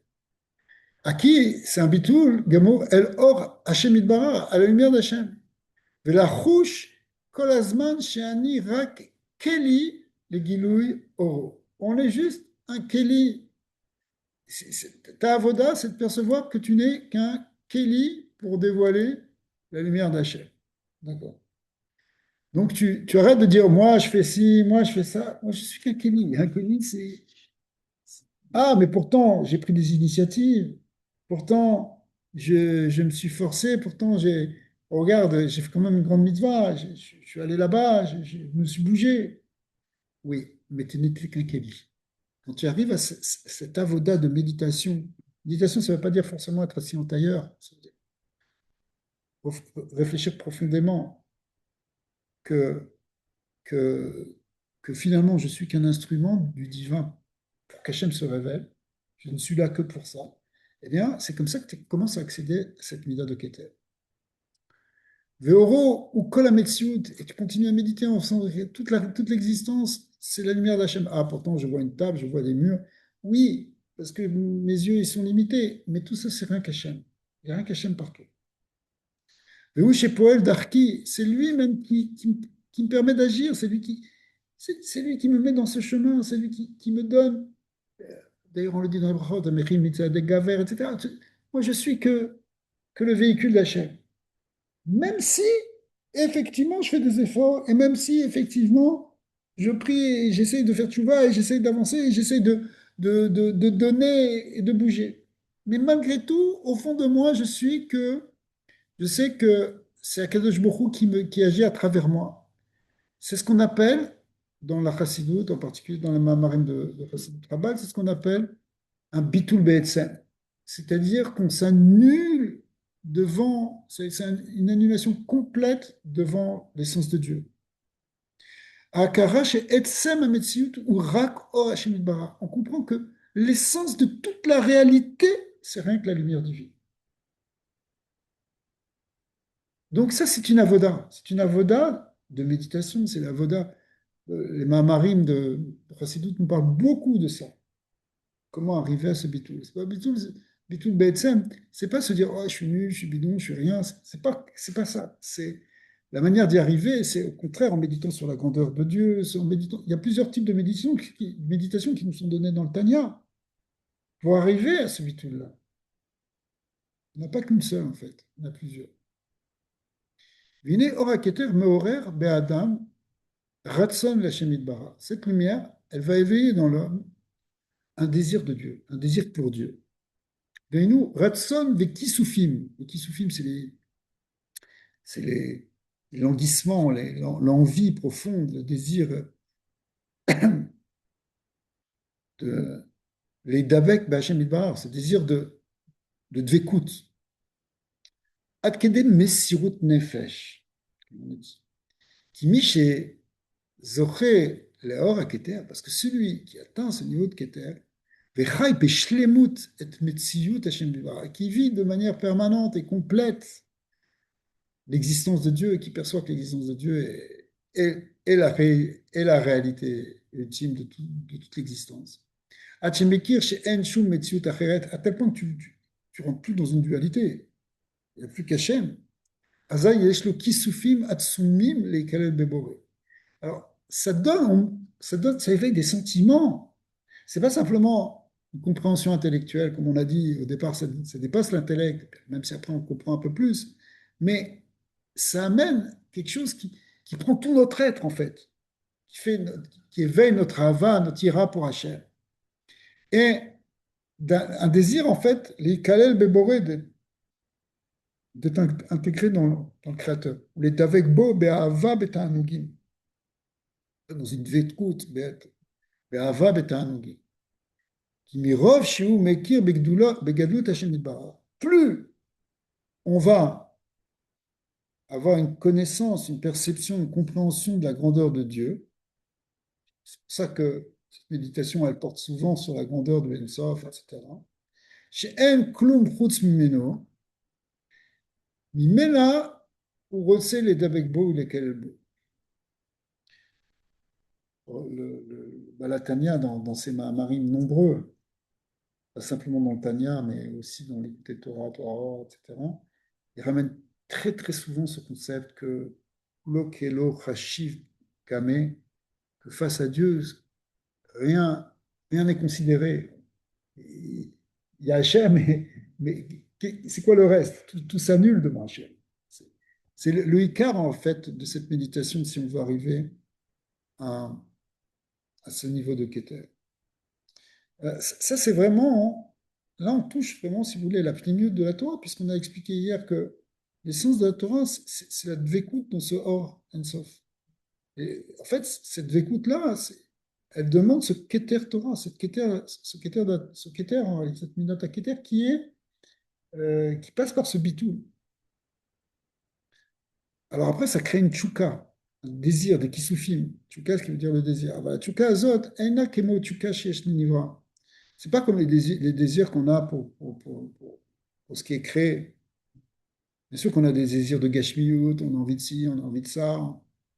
À qui c'est un bitoul gamour? El or Hashem itbara, à la lumière d'Hachem. ולחוש כל הזמן שאני רק כלי לגילוי אורו. On est juste un keli. Ta avoda, c'est de percevoir que tu n'es qu'un keli pour dévoiler la lumière d'Hachem. D'accord. Donc tu arrêtes de dire moi je fais ci, moi je fais ça. Moi je suis qu'un keli. Un keli, c'est. Ah, mais pourtant j'ai pris des initiatives. Pourtant je me suis forcé. Pourtant j'ai. Oh, regarde, j'ai fait quand même une grande mitzvah, je suis allé là-bas, je me suis bougé. Oui, mais tu n'étais qu'un kéli. Quand tu arrives à cet avoda de méditation, méditation, ça ne veut pas dire forcément être assis en tailleur, ça veut dire réfléchir profondément que, que, que finalement je suis qu'un instrument du divin pour qu'Hachem se révèle, je ne suis là que pour ça. Eh bien, c'est comme ça que tu commences à accéder à cette mida de Keter. Veoro ou Kol HaMetziut, et tu continues à méditer en faisant toute l'existence, c'est la lumière d'Hachem. Ah, pourtant, je vois une table, je vois des murs. Oui, parce que mes yeux, ils sont limités, mais tout ça, c'est rien qu'Hachem. Il n'y a rien qu'Hachem partout. Veou chez Poel Darki, c'est lui-même qui me permet d'agir, c'est lui qui me met dans ce chemin, c'est lui qui me donne. D'ailleurs, on le dit dans les brachot, Amechim Mitzadek Gaver, etc. Moi, je suis que le véhicule d'Hachem. Même si, effectivement, je fais des efforts, et même si, effectivement, je prie et j'essaye de faire tchouva, et j'essaye d'avancer, et j'essaye de donner et de bouger. Mais malgré tout, au fond de moi, je sais que c'est Akadosh Baruch Hu qui agit à travers moi. C'est ce qu'on appelle, dans la Chassidut, en particulier dans la Mamarim de Chassidut Rabbah, c'est ce qu'on appelle un bitul be'etzem. C'est-à-dire qu'on s'annule devant, c'est une annulation complète devant l'essence de Dieu. On comprend que l'essence de toute la réalité, c'est rien que la lumière divine. Donc ça, c'est une avoda. C'est une avoda de méditation, c'est l'avoda. Les Mahamarim de Chassidut nous parlent beaucoup de ça. Comment arriver à ce bitul? C'est pas bitul, bitul BSM, c'est pas se dire oh, je suis nul, je suis bidon, je suis rien. C'est pas ça. C'est la manière d'y arriver, c'est au contraire en méditant sur la grandeur de Dieu. En méditant, il y a plusieurs types de méditation qui nous sont donnés dans le Tanya pour arriver à ce bitul-là. Il n'y en a pas qu'une seule en fait, il y en a plusieurs. Vine oraketer meorer be'adam ratson la bara. Cette lumière, elle va éveiller dans l'homme un désir de Dieu, un désir pour Dieu. Nous, Ratson des Kisufim. Les Kisufim, c'est les languissements, l'envie profonde, le désir de les Davek Bachem Idbar, ce désir de Dvekut. Adkede Messirut Nefesh, qui miché Zoché Leor à Keter, parce que celui qui atteint ce niveau de Keter, qui vit de manière permanente et complète l'existence de Dieu et qui perçoit que l'existence de Dieu est la réalité ultime de toute l'existence. À tel point que tu rentres plus dans une dualité. Il n'y a plus qu'Hachem. Alors, ça donne, ça éveille des sentiments. C'est pas simplement une compréhension intellectuelle, comme on a dit au départ, ça dépasse l'intellect, même si après on comprend un peu plus, mais ça amène quelque chose qui prend tout notre être, en fait, qui, fait, qui éveille notre ava, notre ira pour Hachem. Et un désir, en fait, les kalel beboré, d'être intégré dans le Créateur. Les davek bo be'ahava beta'anugim, dans une vétkout be'ahava beta'anugim. Qui mirov shiu mekir begadlut Hashem yitbarach. Plus on va avoir une connaissance, une perception, une compréhension de la grandeur de Dieu, c'est pour ça que cette méditation, elle porte souvent sur la grandeur de l'Ensof, etc. She'en klum chutz mimeno, mimela ou rotse les davekbo ou les kelbo. Balatania, dans ses marim nombreux, pas simplement dans le Tanya, mais aussi dans l'écouté Torah, Torah, etc., il ramène très très souvent ce concept que Lokelo Chashiv Kame, que face à Dieu, rien rien n'est considéré. Il y a Hachem, mais c'est quoi le reste? Tout s'annule devant Hachem. C'est le Icar, en fait, de cette méditation, si on veut arriver à, à ce niveau de Keter. Ça, c'est vraiment, là, on touche vraiment, si vous voulez, la plénitude de la Torah, puisqu'on a expliqué hier que l'essence de la Torah, c'est la dvékout dans ce Or Ensof. Et en fait, cette dvékout-là, elle demande ce Keter Torah, ce Keter, en réalité, cette Minata Keter qui passe par ce bitou. Alors après, ça crée une tchouka, un désir, des kisufim. Tchouka, ce qui veut dire le désir. Ah bah, tchouka azot, ena kemo tchouka shesh nivra. C'est pas comme les désirs qu'on a pour ce qui est créé. Bien sûr qu'on a des désirs de gashmiut, on a envie de ci, on a envie de ça,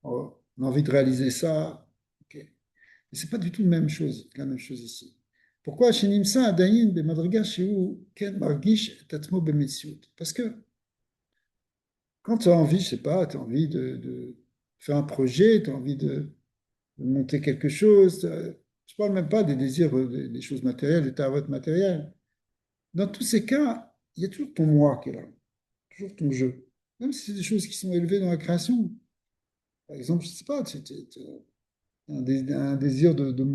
on a envie de réaliser ça. Ok. Mais c'est pas du tout la même chose ici. Pourquoi chez Nimsa, Adayin, Bemadriga, chez où Ken Margish, Tatmo, Bemetsiut? Parce que quand tu as envie, je sais pas, tu as envie de faire un projet, tu as envie de monter quelque chose, je parle même pas des désirs, des choses matérielles, des tavotes matérielles. Dans tous ces cas, il y a toujours ton moi qui est là, toujours ton jeu. Même si c'est des choses qui sont élevées dans la création. Par exemple, je sais pas, tu as un désir de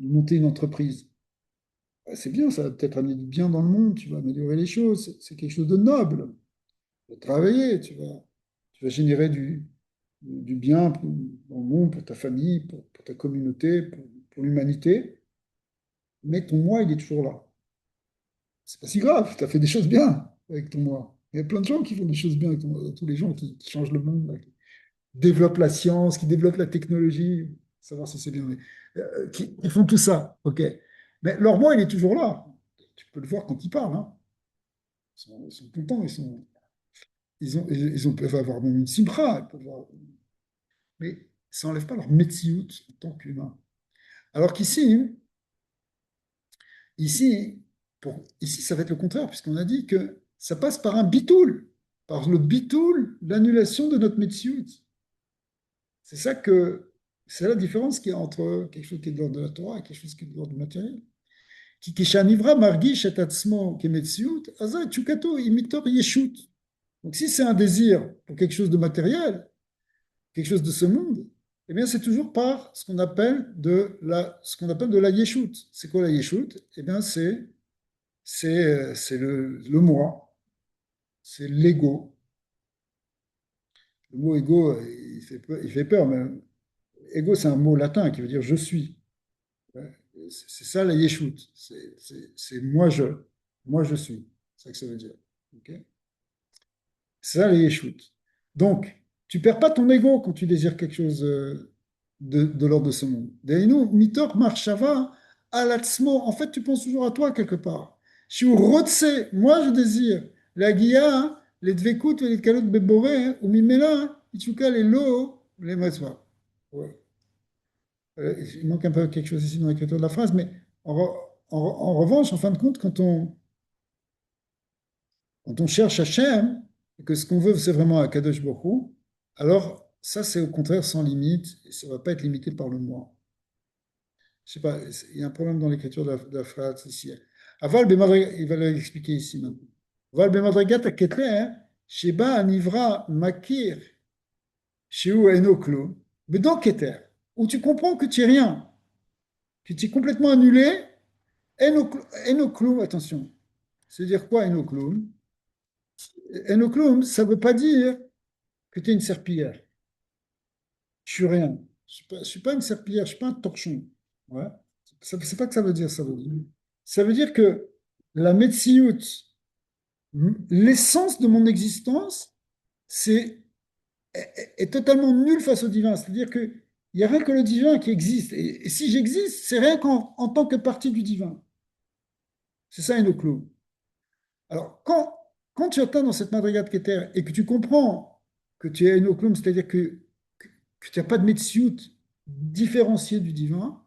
monter une entreprise. Ouais, c'est bien, ça va peut-être amener du bien dans le monde, tu vas améliorer les choses, c'est quelque chose de noble. Tu vas travailler, tu vas générer du bien dans le monde, pour ta famille, pour ta communauté, pour l'humanité. Mais ton moi, il est toujours là. C'est pas si grave, tu as fait des choses bien avec ton moi. Il y a plein de gens qui font des choses bien avec ton moi. Tous les gens qui changent le monde, là, qui développent la science, qui développent la technologie, savoir si c'est bien, mais, qui font tout ça, ok. Mais leur moi, il est toujours là. Tu peux le voir quand ils parlent, hein. Ils sont contents, peuvent avoir même une simra, mais ça n'enlève pas leur métiout en tant qu'humain. Alors qu'ici, ici, ici, ça va être le contraire, puisqu'on a dit que ça passe par un bitoul, par le bitoul, l'annulation de notre metsiout. C'est ça que, c'est la différence qu'il y a entre quelque chose qui est de l'ordre de la Torah et quelque chose qui est de l'ordre du matériel. Qui kishanivra margish et atzmo kemetsiout, azay tchukato imitor yeshut. Donc si c'est un désir pour quelque chose de matériel, quelque chose de ce monde, eh bien c'est toujours par ce qu'on appelle de la yeshut. C'est quoi la yeshut? Eh bien c'est le moi, c'est l'ego. Le mot ego, il fait peur, mais ego, c'est un mot latin qui veut dire je suis. Ouais. C'est ça la yeshut. C'est moi je suis. C'est ça que ça veut dire. Ok. C'est ça la yeshut. Donc, tu perds pas ton ego quand tu désires quelque chose de l'ordre de ce monde. Deinu, mitor marshava alatsmo. En fait, tu penses toujours à toi quelque part. Shiu rotse, moi je désire. La guia, les dvekut, les kalot beboré, ou mimela, ichuka les lo, les matzva. Ouais. Il manque un peu quelque chose ici dans l'écriture de la phrase, mais en revanche, en fin de compte, quand on cherche Hachem, et que ce qu'on veut, c'est vraiment Akadosh Baruch Hu, alors ça, c'est au contraire sans limite, et ça ne va pas être limité par le moi. Je sais pas, il y a un problème dans l'écriture de la phrase ici. Aval bemadrigat, il va l'expliquer ici maintenant. Aval bemadrigat keter, sheba anivra makir, sheu eno klum, mais dans keter, où tu comprends que tu es rien, que tu es complètement annulé, eno klum, attention. C'est-à-dire quoi eno klum? Eno klum, ça ne veut pas dire que tu es une serpillière. Je suis rien. Je suis pas une serpillière, je suis pas un torchon. Ouais. C'est pas que ça veut dire, ça veut dire. Ça veut dire que la Metsiout, l'essence de mon existence, c'est est totalement nulle face au divin. C'est-à-dire qu'il n'y a rien que le divin qui existe. Et si j'existe, c'est rien qu'en en tant que partie du divin. C'est ça, Enoclo. Alors, quand tu atteins dans cette madrigade Keter et que tu comprends que tu es Enoclum, c'est-à-dire que tu n'as pas de Metsiout différencié du divin,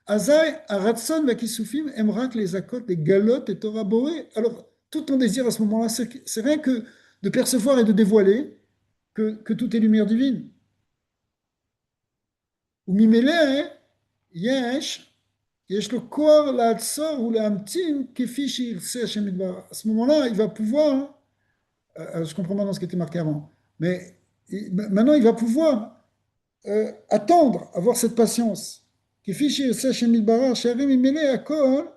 Azaï, Aratson, Vakisufim, Emrak, les Akot, les Galotes et Torah Boré. Alors, tout ton désir à ce moment-là, c'est rien que de percevoir et de dévoiler que tout est lumière divine. Ou Mimele, Yesh, Yesh le Kor, la Hatzor ou la Hamtin, Kefishi, il sait Hachem Idbar. À ce moment-là, il va pouvoir, je comprends maintenant ce qui était marqué avant, mais maintenant, il va pouvoir attendre, avoir cette patience. Kefishi, il sait Hachem Idbar, Sharim Mimele, Akor,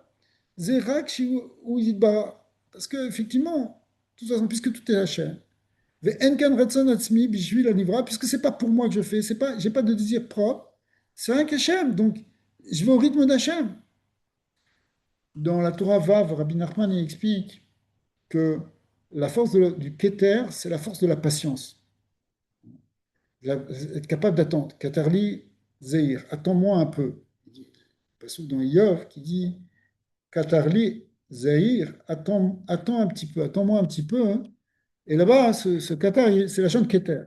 Zerak ou Yidbara. Parce qu'effectivement, de toute façon, puisque tout est Hachem, Ve'enkan Ratson Atzmi, Bishvil Anivra, puisque c'est pas pour moi que je fais, c'est pas, j'ai pas de désir propre, c'est rien qu'Hachem. Donc, je vais au rythme d'Hachem. Dans la Torah Vav, Rabbi Nachman il explique que la force du Keter, c'est la force de la patience. Être capable d'attendre. Katarli Zeir, attends-moi un peu. Il y a dans Yov qui dit Katarli Zahir, attends un petit peu, attends-moi un petit peu, hein. Et là-bas, ce Qatar, c'est la chaîne Keter.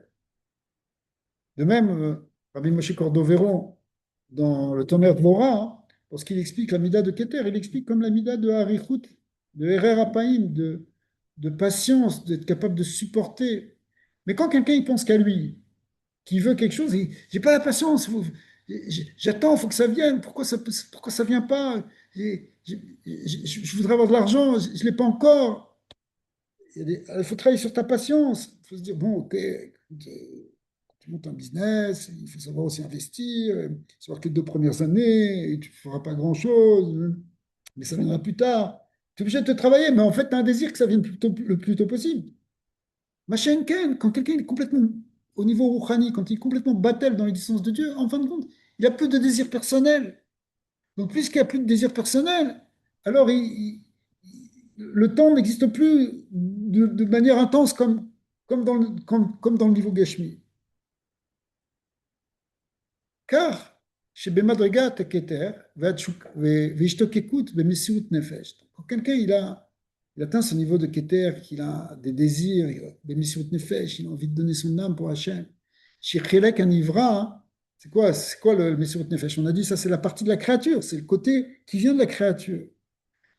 De même, Rabbi Moshe Cordovero, dans le Tonnerre de Vora, hein, lorsqu'il explique la Mida de Keter, il explique comme la Mida de Harichut, de Herer Apaim, de patience, d'être capable de supporter. Mais quand quelqu'un il pense qu'à lui, qui veut quelque chose, j'ai pas la patience, j'attends, il faut que ça vienne, pourquoi ça vient pas? Je voudrais avoir de l'argent, je ne l'ai pas encore. Il faut travailler sur ta patience. Il faut se dire, bon, ok, tu montes un business, il faut savoir aussi investir, savoir que les 2 premières années, tu ne feras pas grand-chose, mais ça viendra plus tard. Tu es obligé de te travailler, mais en fait, tu as un désir que ça vienne le plus tôt possible. Machin Ken, quand quelqu'un est complètement au niveau rouhani, quand il est complètement battel dans l'existence de Dieu, en fin de compte, il a plus de désir personnel. Donc, puisqu'il n'y a plus de désir personnel, alors le temps n'existe plus de manière intense comme dans le niveau Gashmi. Car, chez Bemadrigat Keter, Vishtokekut, Bemesiut Nefesh. Quand quelqu'un il atteint ce niveau de Keter, qu'il a des désirs, Bemesiut Nefesh, il a envie de donner son âme pour Hachem. Chez Chelek Anivra, c'est quoi le Mesiut Nefesh? On a dit ça, c'est la partie de la créature, c'est le côté qui vient de la créature.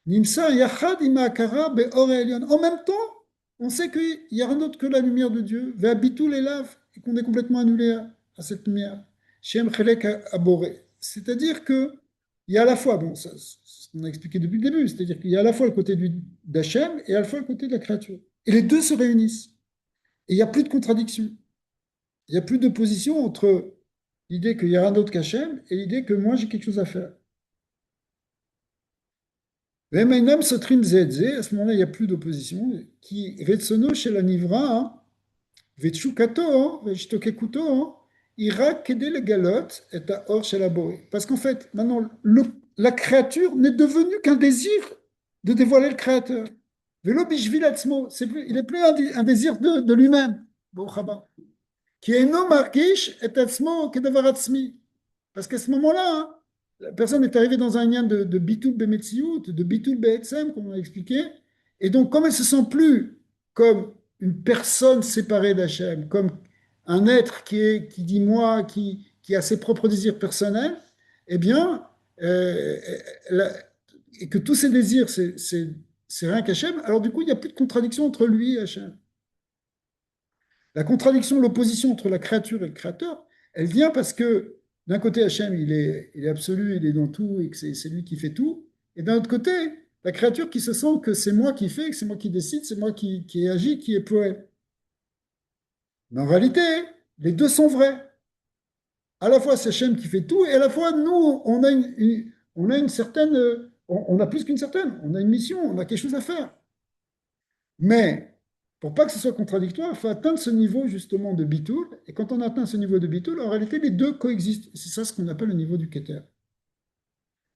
Nimsa Yachad Imakara Beor Elion. En même temps, on sait qu'il n'y a rien d'autre que la lumière de Dieu. Ve'abitul elav, et qu'on est complètement annulé à cette lumière. Shem Chelek Aboré. C'est-à-dire que il y a à la fois, bon, ça, c'est ce qu'on a expliqué depuis le début, c'est-à-dire qu'il y a à la fois le côté d'Hachem et à la fois le côté de la créature. Et les deux se réunissent. Et il n'y a plus de contradiction. Il n'y a plus d'opposition entre l'idée qu'il n'y a rien d'autre qu'Hachem et l'idée que moi j'ai quelque chose à faire. Ve'meinam sotrim zedze, à ce moment-là, il n'y a plus d'opposition. Qui retsono chez la nivra, ve'tshukato, ve'shtokekuto, ira kede le galot et à or chez la boré. Parce qu'en fait, maintenant, la créature n'est devenue qu'un désir de dévoiler le créateur. Velo bishvil atzmo, il n'est plus un désir de lui-même. Bon, qui est non markish et atzmo kedavar atzmi. Parce qu'à ce moment-là, hein, la personne est arrivée dans un lien de bitul bemetsiout, de bitul be'etzem, comme on a expliqué. Et donc, comme elle ne se sent plus comme une personne séparée d'Hachem, comme un être qui dit moi, qui a ses propres désirs personnels, eh bien, la- et que tous ses désirs, c'est rien qu'Hachem, alors du coup, il n'y a plus de contradiction entre lui et Hachem. La contradiction, l'opposition entre la créature et le créateur, elle vient parce que d'un côté, Hachem, il est absolu, il est dans tout et que c'est lui qui fait tout. Et d'un autre côté, la créature qui se sent que c'est moi qui fais, que c'est moi qui décide, c'est moi qui agit, qui est poète. Mais en réalité, les deux sont vrais. À la fois, c'est Hachem qui fait tout, et à la fois, nous, on a une certaine, on a plus qu'une certaine, on a une mission, on a quelque chose à faire. Mais pour pas que ce soit contradictoire, il faut atteindre ce niveau justement de bitoul. Et quand on atteint ce niveau de bitoul, en réalité, les deux coexistent. C'est ça ce qu'on appelle le niveau du keter.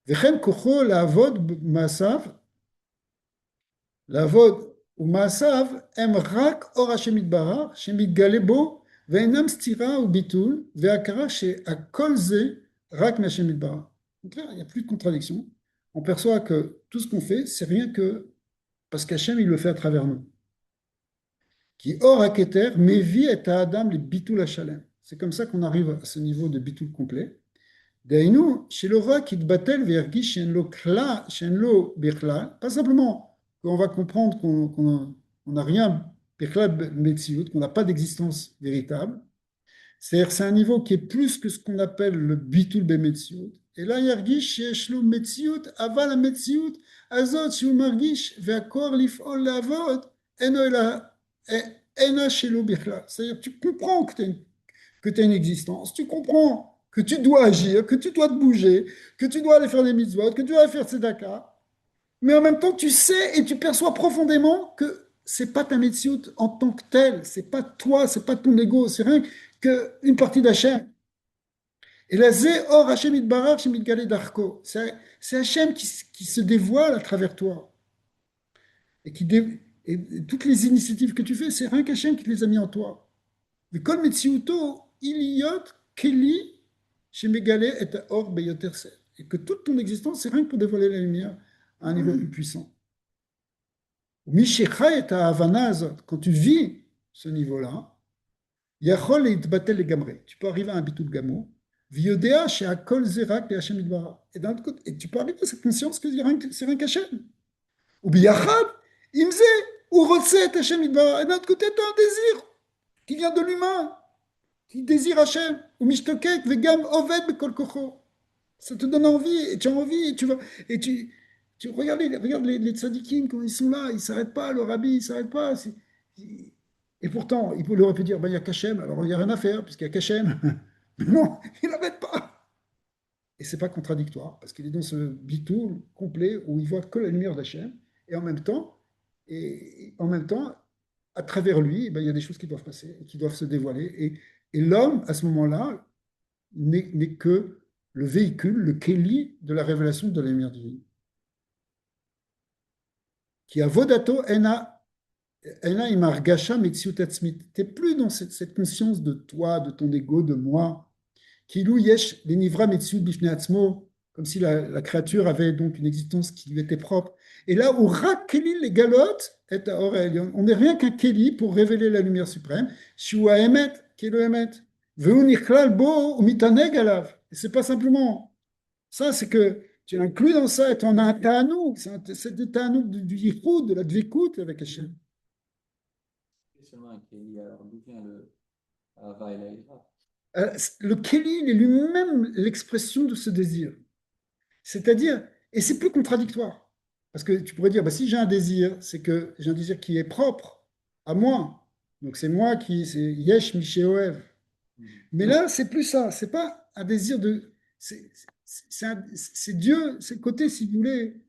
וכן כוחו לעבוד מעשיו, לעבוד ומעשיו הם רק אור השם יתברך שמתגלה בו ואינם סתירה וביטול והכרה שהכל זה רק מהשם יתברך. Donc là, il n'y a plus de contradiction. On perçoit que tout ce qu'on fait, c'est rien que parce qu'Hachem, il le fait à travers nous. Qui or haketer, mais vie est à Adam les bitul hachalem. C'est comme ça qu'on arrive à ce niveau de bitul complet. D'ailleurs, chez le roi qui te battel vergi chez lo kla, chez lo birkla, pas simplement qu'on va comprendre qu'on n'a rien birkla metziut, qu'on n'a pas d'existence véritable. C'est-à-dire c'est un niveau qui est plus que ce qu'on appelle le bitul bemetziut. Et là, yargish chez lo metziut, aval metziut, azot shu margish ve'akor lif'ol la'avod, eno ela ena chez lo birkla. C'est-à-dire tu comprends que tu as une existence, tu comprends que tu dois agir, que tu dois te bouger, que tu dois aller faire des mitzvot, que tu dois aller faire tzedaka, mais en même temps tu sais et tu perçois profondément que c'est pas ta mitzvot en tant que telle, c'est pas toi, c'est pas ton ego, c'est rien qu'une partie d'Hachem. Et là, c'est or Hachem itbarach Hachem itgalé darko. C'est Hachem qui se dévoile à travers toi. Et, et toutes les initiatives que tu fais, c'est rien qu'Hachem qui les a mis en toi. וכל מציאותו היא להיות כלי שמגלה את האור ביותר שאת. Et que toute ton existence, c'est rien que pour dévoiler la lumière à un niveau plus puissant. מי שחי את ההבנה הזאת, quand tu vis ce niveau-là, יכול להתבטל לגמרי. Tu peux arriver à un ביטול גמור, ויודע שהכל זה רק להשם יתברך. Et d'un autre côté, et tu peux arriver à cette conscience que c'est rien qu'Hachem. וביחד, עם זה, הוא רוצה את השם יתברך. Et d'un autre côté, tu as un désir qui vient de l'humain, qui désire Hachem, ou mishtokek, vegam oved bekol kocho. Ça te donne envie, et tu as envie, et tu regardes, les tzadikim, quand ils sont là, ils ne s'arrêtent pas, le rabbi, il ne s'arrête pas. Et pourtant, il aurait pu dire, ben, il n'y a qu'Hachem, alors il n'y a rien à faire, puisqu'il n'y a qu'Hachem. Non, il n'arrête pas. Et ce n'est pas contradictoire, parce qu'il est dans ce bitoul complet où il voit que la lumière d'Hachem, et en même temps, à travers lui, eh ben, il y a des choses qui doivent passer, qui doivent se dévoiler. Et l'homme, à ce moment-là, n'est que le véhicule, le kéli de la révélation de la lumière divine. Qui a vodato ena imargasha metsiutatsmit. Tu n'es plus dans cette conscience de toi, de ton ego, de moi. Kilou yesh lenivra metsiut bifne atzmo, comme si la créature avait donc une existence qui lui était propre. Et là où rak keli les galotes, on n'est rien qu'un keli pour révéler la lumière suprême. Shua emet, kelo emet. C'est pas simplement ça, c'est que tu inclus dans ça et tu en as un ta'anouk, c'est des ta'anouk du yichud, de la dvikout avec Hachem. Seulement un Kéli, alors d'où vient le Hava et la Ira? Le Kéli, il est lui-même l'expression de ce désir. C'est-à-dire, et c'est plus contradictoire. Parce que tu pourrais dire, bah, si j'ai un désir, c'est que j'ai un désir qui est propre à moi. Donc c'est moi c'est Yesh Mishéoev. Mais là, c'est plus ça. C'est pas un désir de. C'est Dieu, c'est le côté, si vous voulez,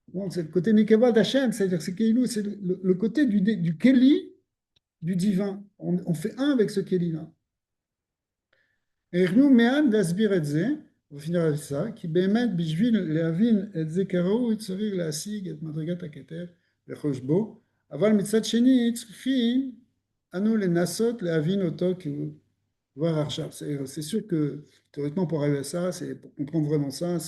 bon, c'est le côté Nekeva d'Hachem, c'est-à-dire c'est Keilou, c'est le côté du Kéli, du divin. On fait un avec ce Kéli-là. Et nous, Me'an d'Asbir et Zé, on va finir avec ça, qui bémet bijvil le'avin et Zekarou, et tsarir la'asig, et madrigat aketer, le choshbo, aval mitzat sheni, tzrifim, anu le nasot, le'avin oto, voir Arshab. C'est sûr que théoriquement, pour arriver à ça, c'est pour comprendre vraiment ça,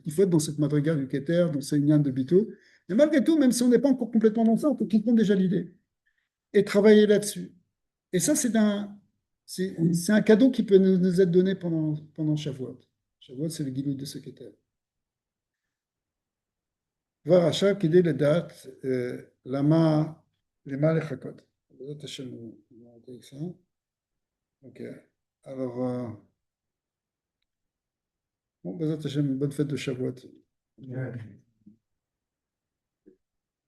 il faut être dans cette madriga du Keter, dans ce Inyan de Bito. Mais malgré tout, même si on n'est pas encore complètement dans ça, on peut comprendre déjà l'idée et travailler là-dessus. Et ça, c'est un cadeau qui peut nous être donné pendant Shavuot. Shavuot, c'est le guilou de ce Keter. Voir Arshab qui dit la date, lama, lema lechakot. Ok. Alors, Bon, Bezat Hashem, bonne fête de Shavuot. Ouais.